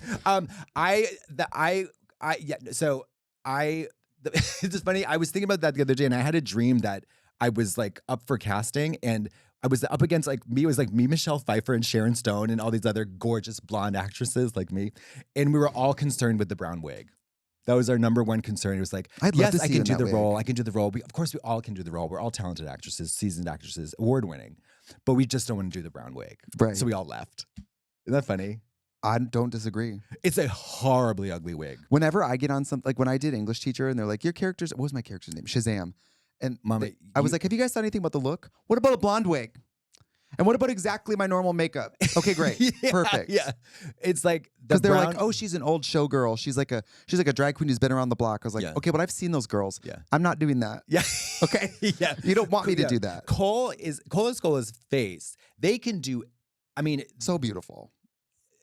It's just funny. I was thinking about that the other day, and I had a dream that I was like up for casting, and I was up against like me. It was like me, Michelle Pfeiffer, and Sharon Stone, and all these other gorgeous blonde actresses like me, and we were all concerned with the brown wig. That was our number one concern. It was like, I'd love yes, to see I you can in do that the wig. role. I can do the role. Of course, we all can do the role. We're all talented actresses, seasoned actresses, award winning, but we just don't want to do the brown wig. Right. So we all left. Isn't that funny? I don't disagree. It's a horribly ugly wig. Whenever I get on something, like when I did English teacher and they're like, your character's, what was my character's name? Shazam. And Mama, I was like, have you guys thought anything about the look? What about a blonde wig? And what about exactly my normal makeup? Okay, great. Perfect. Yeah. It's like Because they're like, oh, she's an old showgirl. She's like a drag queen who's been around the block. I was like, Yeah. okay, but I've seen those girls. Yeah. I'm not doing that. Yeah. Okay. Yeah. You don't want me to Yeah. do that. Cole and Scola's face. They can do, I mean, So beautiful.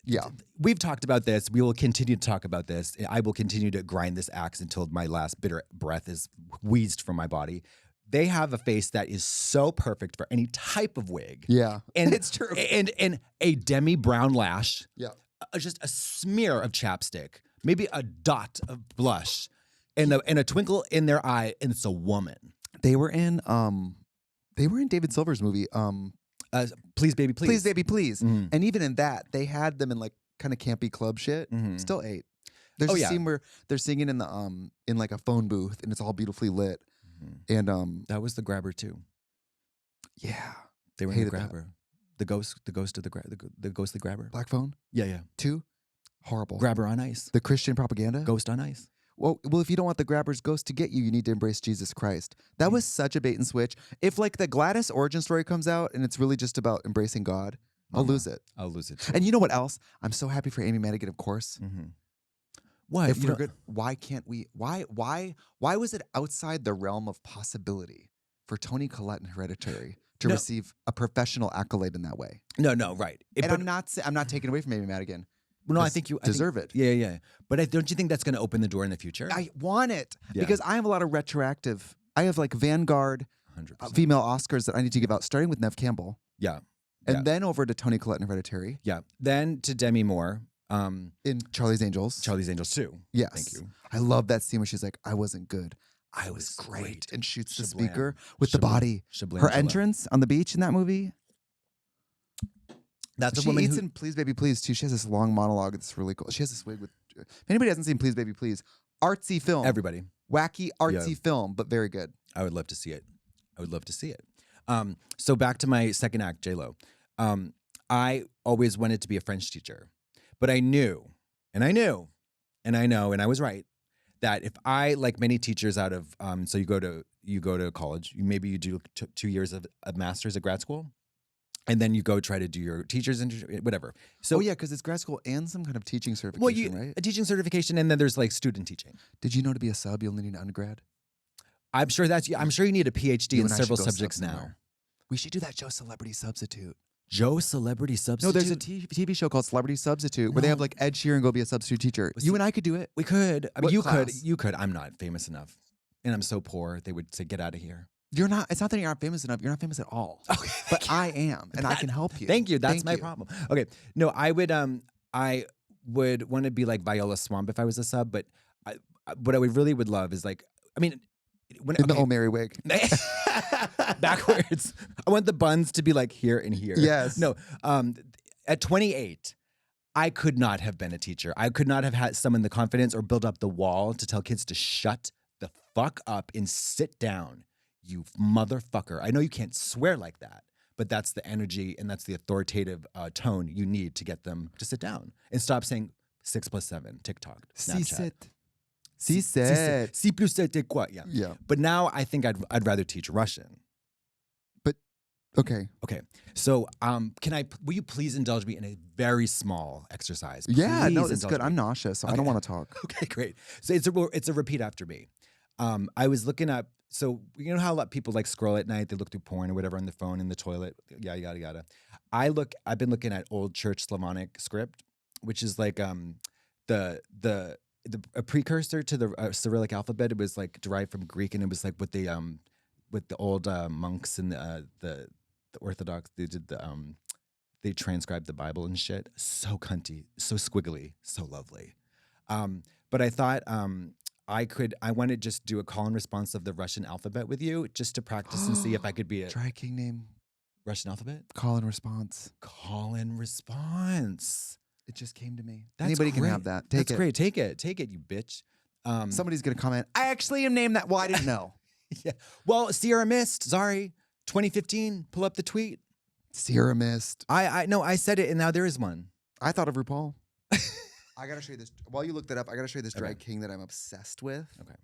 Yeah. we've talked about this. We will continue to talk about this. I will continue to grind this axe until my last bitter breath is wheezed from my body. They have a face that is so perfect for any type of wig. Yeah. And It's true. And a demi brown lash, Yeah. just a smear of chapstick, maybe a dot of blush, and a twinkle in their eye, and it's a woman. They were in David Silver's movie, Please, baby, please. Please Baby Please. Mhm. And even in that, they had them in like kind of campy club shit. Mhm. Still ate. There's Oh, a yeah. scene where they're singing in the in like a phone booth and it's all beautifully lit. And That was the grabber too. yeah. They were in the Hated that. grabber. The ghost of the ghostly grabber. Black Phone Yeah. 2. Horrible. Grabber on ice. The Christian propaganda. Ghost on ice. Well, if you don't want the grabber's ghost to get you, you need to embrace Jesus Christ. That was such a bait and switch. If like the Gladys origin story comes out and it's really just about embracing God, I'll lose it. I'll lose it too. And you know what else? I'm so happy for Amy Madigan, of course. What? If You we're know- good, why can't we? Why was it outside the realm of possibility for Toni Collette in Hereditary to No. receive a professional accolade in that way? No, right. And I'm not taking away from Amy Madigan. No, I Because think you deserve it. Yeah. But don't you think that's going to open the door in the future? I want it Yeah. because I have a lot of retroactive. I have like Vanguard 100%. female Oscars that I need to give out, starting with Neve Campbell, Yeah. and Yeah. then over to Toni Collette in Hereditary, Yeah. Then to Demi Moore, in Charlie's Angels. Charlie's Angels 2. Yes. Thank you. I love that scene where she's like, "I wasn't good. I was great," and shoots the Shablam. speaker with the Shablam. body. Shablam, Her shablam. entrance on the beach in that movie. That's a She woman eats who. in Please Baby Please too. She has this long monologue. It's really cool. She has this wig with. If anybody hasn't seen Please Baby Please, artsy film, Everybody. wacky artsy film, but very good. I would love to see it. I would love to see it. So back to my second act, J-Lo. I always wanted to be a French teacher, but I knew, and I know, and I was right, that if I, like many teachers out of, so you go to college, maybe you do 2 years of a master's at grad school, and then you go try to do your teacher's whatever. So Oh yeah, because it's grad school and some kind of teaching certification, well, you, right? a teaching certification, and then there's like student teaching. Did you know to be a sub, you'll need an undergrad? I'm sure you need a PhD You in and I several should go sub subjects now. somewhere. We should do that show, Celebrity Substitute. Joe Celebrity Substitute. No, there's a TV show called Celebrity Substitute where they have like Ed Sheeran go be a substitute teacher. Was You he- and I could do it. We could. I mean, What you class? could. I'm not famous enough, and I'm so poor. They would say, "Get out of here." You're not. It's not that you're not famous enough. You're not famous at all. Okay, But I am, and I can help you. Thank you. That's Thank my you. problem. Okay. No, I would want to be like Viola Swamp if I was a sub, but what I really would love is like, I mean, when In the old Mary wig. backwards. I want the buns to be like here and here. Yes. No. At 28, I could not have been a teacher. I could not have had someone the confidence or build up the wall to tell kids to shut the fuck up and sit down. You motherfucker. I know you can't swear like that, but that's the energy and that's the authoritative tone you need to get them to sit down and stop saying 6 + 7, TikTok, Snapchat. Si set. Si plus c'est quoi? Yeah. Yeah. But now I think I'd rather teach Russian. Okay. Okay. So will you please indulge me in a very small exercise? Yeah. No, Please it's indulge good. me. I'm nauseous, so I don't Okay. want to talk. Okay, great. So it's a repeat after me. I was looking up. So you know how a lot of people like scroll at night, they look through porn or whatever on the phone in the toilet, yada yada yada. I've been looking at old church Slavonic script, which is like a precursor to the Cyrillic alphabet. It was like derived from Greek, and it was like what they with the old monks and the Orthodox, they did they transcribed the Bible and shit. So cunty, so squiggly, so lovely. But I thought I want to just do a call and response of the Russian alphabet with you, just to practice and see if I could be a drag king name. Russian alphabet. Call and response. Call and response. It just came to me. That's Anybody great. can have that. Take That's it. great. Take it, you bitch. Somebody's gonna comment. I actually am named that. Well, I didn't know. Yeah. Well, Sierra Mist. Sorry, 2015. Pull up the tweet. Sierra Mist. I know. I said it, and now there is one. I thought of RuPaul. I gotta show you this. While you look that up, I gotta show you this drag king that I'm obsessed with. Okay.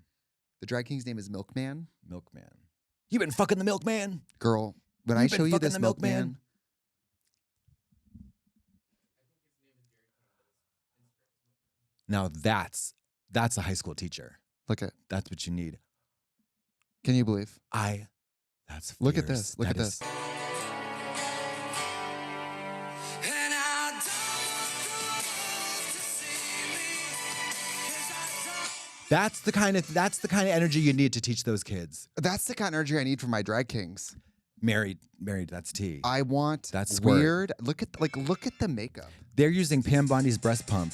The drag king's name is Milkman. Milkman. You been fucking the Milkman, Girl. When I show you this Milkman. Now that's a high school teacher. Look at. That's what you need. Can you believe? That's fierce. Look at this. Look at this. That's the kind of energy you need to teach those kids. That's the kind of energy I need for my drag kings. Married, that's tea. I want That's squirt. weird. Look at the makeup. They're using Pam Bondi's breast pump.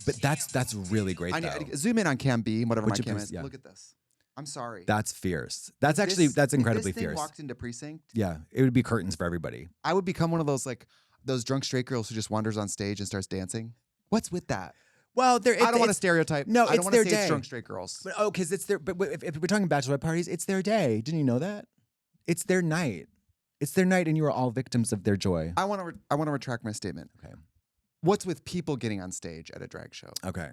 But that's really great, though. Zoom in on Cam B, whatever Would my you cam please? is. Yeah. Look at this. I'm sorry. That's fierce. That's incredibly if this thing fierce. walked into precinct, Yeah, it would be curtains for everybody. I would become one of those drunk straight girls who just wanders on stage and starts dancing. What's with that? Well, I don't want to stereotype. No, I don't it's want their to say day. it's drunk straight girls. But because it's their. But if we're talking bachelorette parties, it's their day. Didn't you know that? It's their night. It's their night, and you are all victims of their joy. I want to retract my statement. Okay. What's with people getting on stage at a drag show? Okay.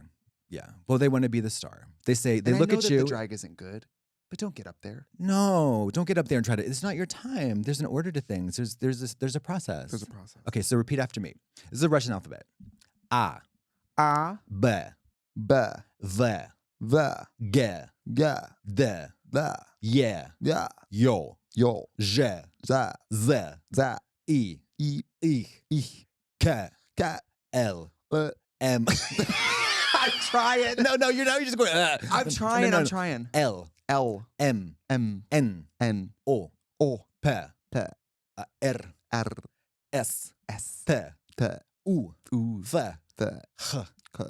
Yeah. Well, they want to be the star. They say they And look I know at that you. The drag isn't good, but don't get up there. No, don't get up there and try to. It's not your time. There's an order to things. There's a process. There's a process. Okay, so repeat after me. This is the Russian alphabet. A, B, B, V, V, G, G, D, D, Yeah, Yeah, Yo, Yo, J, Za, Z, Za, I, I, Ich, K, K, L, M. I'm trying. No, you're not. You're just going. I'm trying. No. I'm trying. L, L, M, M, N, N, O, O, P, P, R, R, S, S, T, T, U, U, V, T, H. K.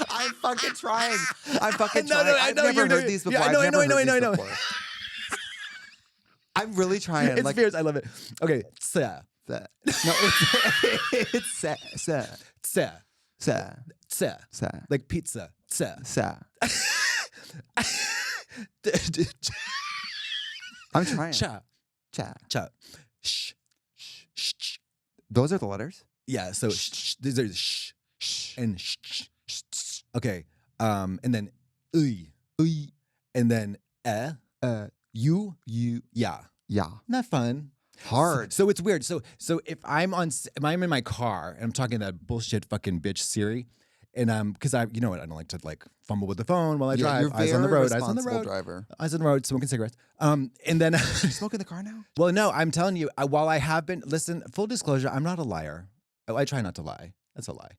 I'm fucking trying. I'm fucking No, trying. I I've know never you're heard doing- these before. Yeah, I know, I've never heard I these know. before. I'm really trying. It's fierce. I love it. Okay, T, No, it's sa, sa, T, sa, T, sa, like pizza. T. sa. I'm trying. Cha, Cha. cha, sh, sh. Those are the letters? Yeah. So these are sh, and sh. Okay. And then and then you, yeah. Yeah. Not fun. Hard. So it's weird. So if I'm in my car and I'm talking to that bullshit fucking bitch Siri, and because you know what, I don't like to fumble with the phone while I drive. You're Eyes on the very road. Eyes on the responsible road. driver. Eyes on the road. Smoking cigarettes. And then You smoke in the car now? well, no, I'm telling you. While I have been full disclosure, I'm not a liar. I try not to lie. That's a lie.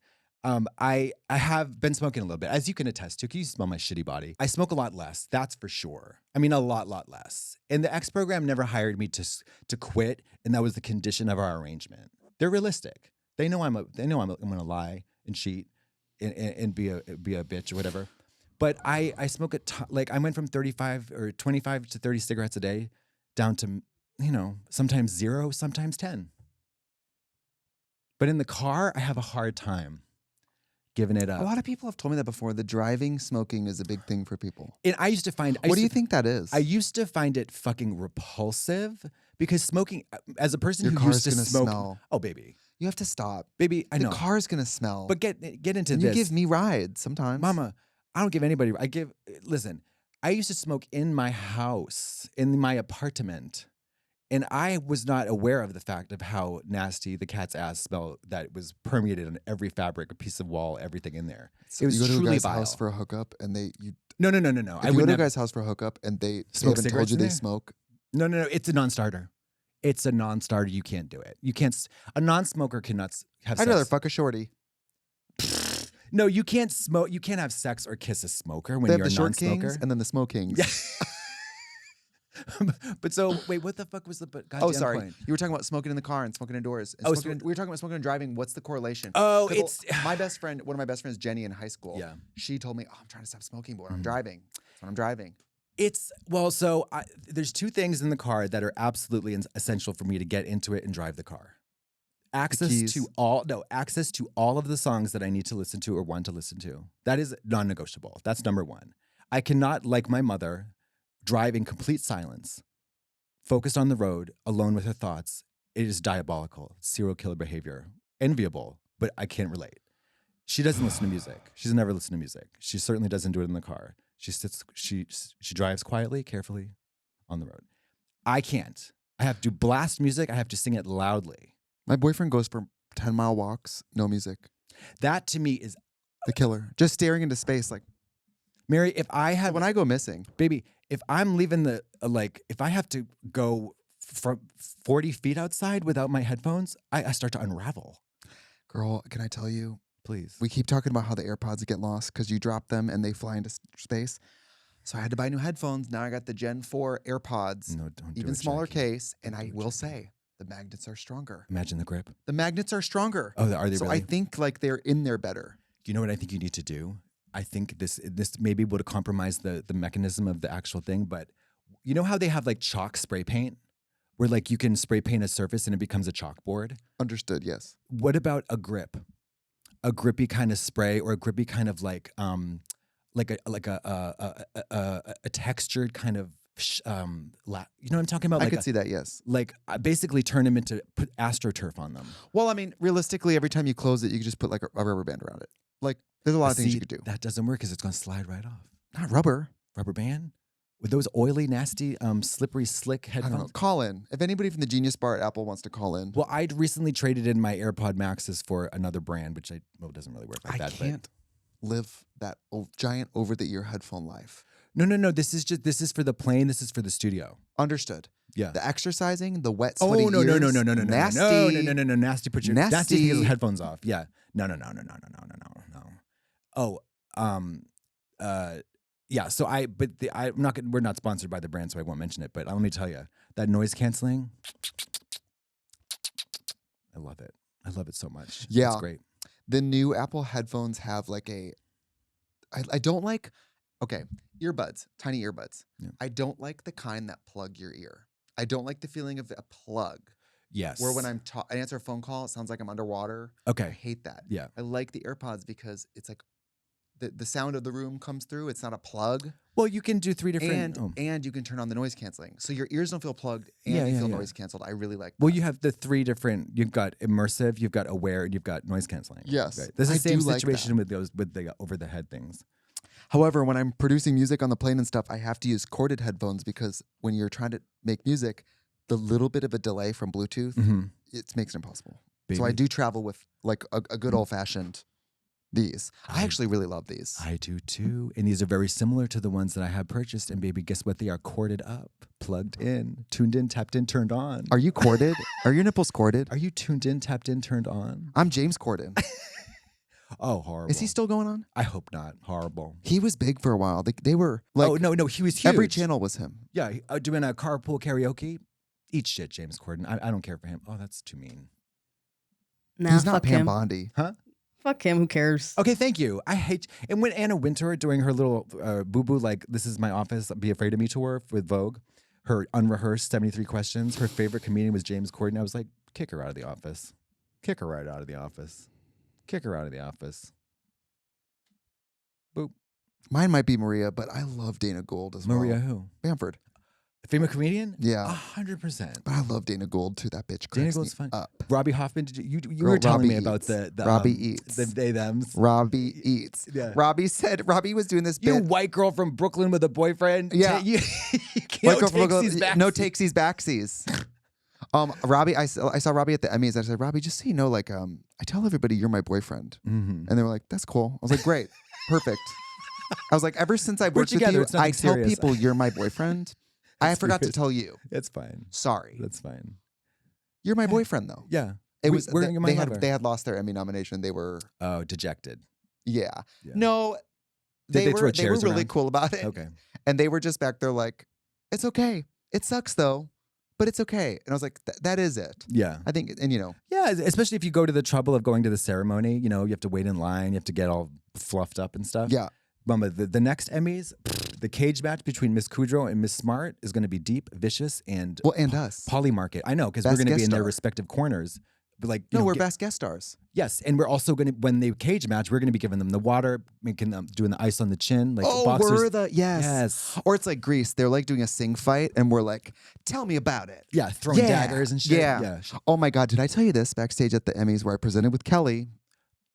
I have been smoking a little bit, as you can attest to. Can you smell my shitty body? I smoke a lot less, that's for sure. I mean, a lot less. And the X program never hired me to quit, and that was the condition of our arrangement. They're realistic. They know I'm gonna lie and cheat and be a bitch or whatever. But I smoke I went from 35 or 25 to 30 cigarettes a day down to sometimes 0, sometimes 10. But in the car, I have a hard time giving it up. A lot of people have told me that before. The driving smoking is a big thing for people. And I used to find. What do you think that is? I used to find it fucking repulsive because smoking, as a person Your who car's used to gonna smoke. smell. Oh, baby. You have to stop. Baby, I know. The car's gonna smell. But get into and this. you give me rides sometimes. Mama, I don't give anybody. Listen, I used to smoke in my house, in my apartment. And I was not aware of the fact of how nasty the cat's ass smelled that was permeated on every fabric, a piece of wall, everything in there. So it was you go to truly a guy's vile. house for a hookup and No. If I you would go to a never. guy's house for a hookup and they Smoke haven't told cigarettes you in they there? smoke. No. It's a non-starter. It's a non-starter. You can't do it. You can't. A non-smoker cannot have I'd sex. rather fuck a shorty. No, you can't smoke. You can't have sex or kiss a smoker when They have you're the a short non-smoker. kings and then the smoke kings. But so wait, what the fuck was the goddamn Oh, sorry. point? You were talking about smoking in the car and smoking indoors. And we were talking about smoking and driving. What's the correlation? Oh, 'Cause it's my best friend, one of my best friends, Jenny, in high school. Yeah. She told me, "Oh, I'm trying to stop smoking, but when I'm driving, that's when I'm driving." It's well, so there's two things in the car that are absolutely essential for me to get into it and drive the car. Access keys. to all of the songs that I need to listen to or want to listen to. That is non-negotiable. That's number one. I cannot, like my mother, drive in complete silence, focused on the road, alone with her thoughts. It is diabolical. Serial killer behavior. Enviable, but I can't relate. She doesn't listen to music. She's never listened to music. She certainly doesn't do it in the car. She sits. She drives quietly, carefully, on the road. I can't. I have to blast music. I have to sing it loudly. My boyfriend goes for 10-mile walks, no music. That to me is The killer. Just staring into space like, Mary. If I have, when I go missing. baby, if I'm leaving the if I have to go from 40 feet outside without my headphones, I start to unravel. Girl, can I tell you? Please. We keep talking about how the AirPods get lost because you drop them and they fly into space. So I had to buy new headphones. Now I got the Gen 4 AirPods, No, don't do even it, smaller Jackie. case. And Don't I do it, will Jackie. say, the magnets are stronger. Imagine the grip. The magnets are stronger. Oh, are they So really? I think like they're in there better. Do you know what I think you need to do? I think this maybe would compromise the mechanism of the actual thing, but you know how they have like chalk spray paint? Where like you can spray paint a surface and it becomes a chalkboard? Understood, yes. What about a grip? A grippy kind of spray or a grippy kind of like a textured kind of you know what I'm talking about? I Like could see that, yes. like I basically turn them into put AstroTurf on them. Well, I mean, realistically, every time you close it, you could just put like a rubber band around it. Like, there's a lot of things you could do. That doesn't work because it's going to slide right off. Not rubber. Rubber band with those oily, nasty, slippery, slick I headphones. don't know. Call in. If anybody from the Genius Bar at Apple wants to call in. Well, I'd recently traded in my AirPod Maxes for another brand, which it doesn't really work like I that. can't live that giant over-the-ear headphone life. No. This is for the plane. This is for the studio. Understood. Yeah. The exercising, the wet, sweaty Oh no. ears. Nasty. Nasty. No. Nasty. Put your nasty. to get Nasty. the headphones off. Yeah. No. Oh. Yeah. So we're not sponsored by the brand, so I won't mention it. But let me tell you, that noise canceling, I love it. I love it so much. Yeah. It's great. The new Apple headphones have like I don't like, okay, earbuds, tiny earbuds. Yeah. I don't like the kind that plug your ear. I don't like the feeling of a plug. Yes. Where when I answer a phone call, it sounds like I'm underwater. I Okay. hate that. Yeah. I like the AirPods because it's like the sound of the room comes through. It's not a plug. Well, you can do 3 different. And you can turn on the noise canceling. So your ears don't feel plugged and Yeah, you yeah, feel yeah. noise canceled. I really like that. Well, you have the 3 different. You've got immersive, you've got aware, and you've got noise canceling. Yes, Right. This is the I same do like situation with the over the head things. However, when I'm producing music on the plane and stuff, I have to use corded headphones because when you're trying to make music, the little bit of a delay from Bluetooth, it makes it impossible. So I Baby. do travel with like a good old fashioned these. I actually really love these. I do too, and these are very similar to the ones that I have purchased. And baby, guess what? They are corded up, plugged in, tuned in, tapped in, turned on. Are you corded? Are your nipples corded? Are you tuned in, tapped in, turned on? I'm James Corden. Oh, horrible. Is he still going on? I hope not. Horrible. He was big for a while. They were like, oh no, he was huge. every channel was him. Yeah, doing a carpool karaoke. Eat shit, James Corden. I don't care for him. Oh, that's too mean. Nah, He's not fuck Pam him. Bondi. Huh? Fuck him. Who cares? Okay, thank you. I hate and when Anna Wintour doing her little boo boo like "This is my office, be afraid of me" tour with Vogue, her unrehearsed 73 questions. Her favorite comedian was James Corden. I was like, kick her out of the office. Kick her right out of the office. Kick her out of the office. Boop. Mine might be Maria, but I love Dana Gould as Maria well. who? Bamford. Famous comedian? Yeah. 100%. But I love Dana Gould too. That bitch Dana cracks Gould's me fun. up. Robbie Hoffman, did you Girl, were telling Robbie me about eats. the Robbie eats. the they thems. Robbie eats. Yeah. Robbie was doing this You bit. white girl from Brooklyn with a boyfriend. Yeah. You White can't girl from take Brooklyn- these back. no takesies backsies. Robbie, I saw Robbie at the Emmys. I said, Robbie, just so you know, like, I tell everybody you're my boyfriend, Mm-hmm. and they were like, "That's cool." I was like, "Great, perfect." I was like, "Ever since I've We're worked with together, you, it's nothing I tell serious." people you're my boyfriend. I forgot to tell you. It's fine. Sorry." That's fine. You're my boyfriend, though. Yeah. It was you're my lover. they had lost their Emmy nomination. They were dejected. yeah. Yeah. No, Did they throw were chairs really around? cool about it. Okay. And they were just back there like, it's okay. It sucks though, but it's okay. And I was like, that is it. Yeah. I think, and Yeah, especially if you go to the trouble of going to the ceremony, you have to wait in line, you have to get all fluffed up and stuff. yeah. Mama, the next Emmys, the cage match between Miss Kudrow and Miss Smart is going to be deep, vicious, and Well, and us. polymarket. I know, because we're Best going to be guest in their star. respective corners. But like, No, we're best guest stars. Yes, and we're also going to, when they cage match, we're going to be giving them the water, making them doing the ice on the chin, like boxers. we're the yes. Yes. Or it's like Grease. They're like doing a sing fight, and we're like, tell me about it. Yeah, throwing daggers and shit. Yeah. Oh my God, did I tell you this backstage at the Emmys where I presented with Kelly?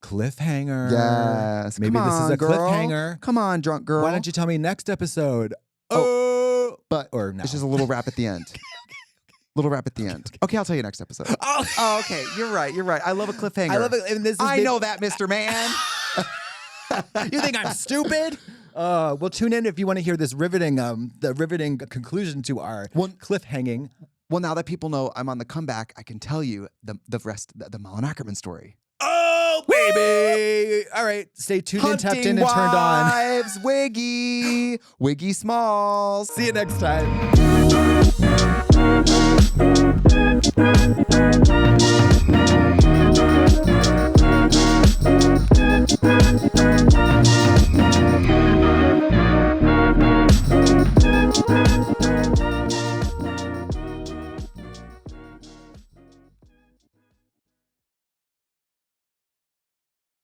Cliffhanger. Yes. Maybe Come this is on, a girl. cliffhanger. Come on, drunk girl. Why don't you tell me next episode? But Or no. it's just a little rap at the end. Little rap at the end. Okay, I'll tell you next episode. Oh, Okay, you're right. I love a cliffhanger. I love it. And this is I know that, Mr. Man. You think I'm stupid? Well, tune in if you want to hear this riveting, the riveting conclusion to our cliffhanging. Well, now that people know I'm on the comeback, I can tell you the rest, the Malin Ackerman story. Oh, baby! All right, stay tuned and tapped in and turned on. Wives, Wiggy Smalls. See you next time.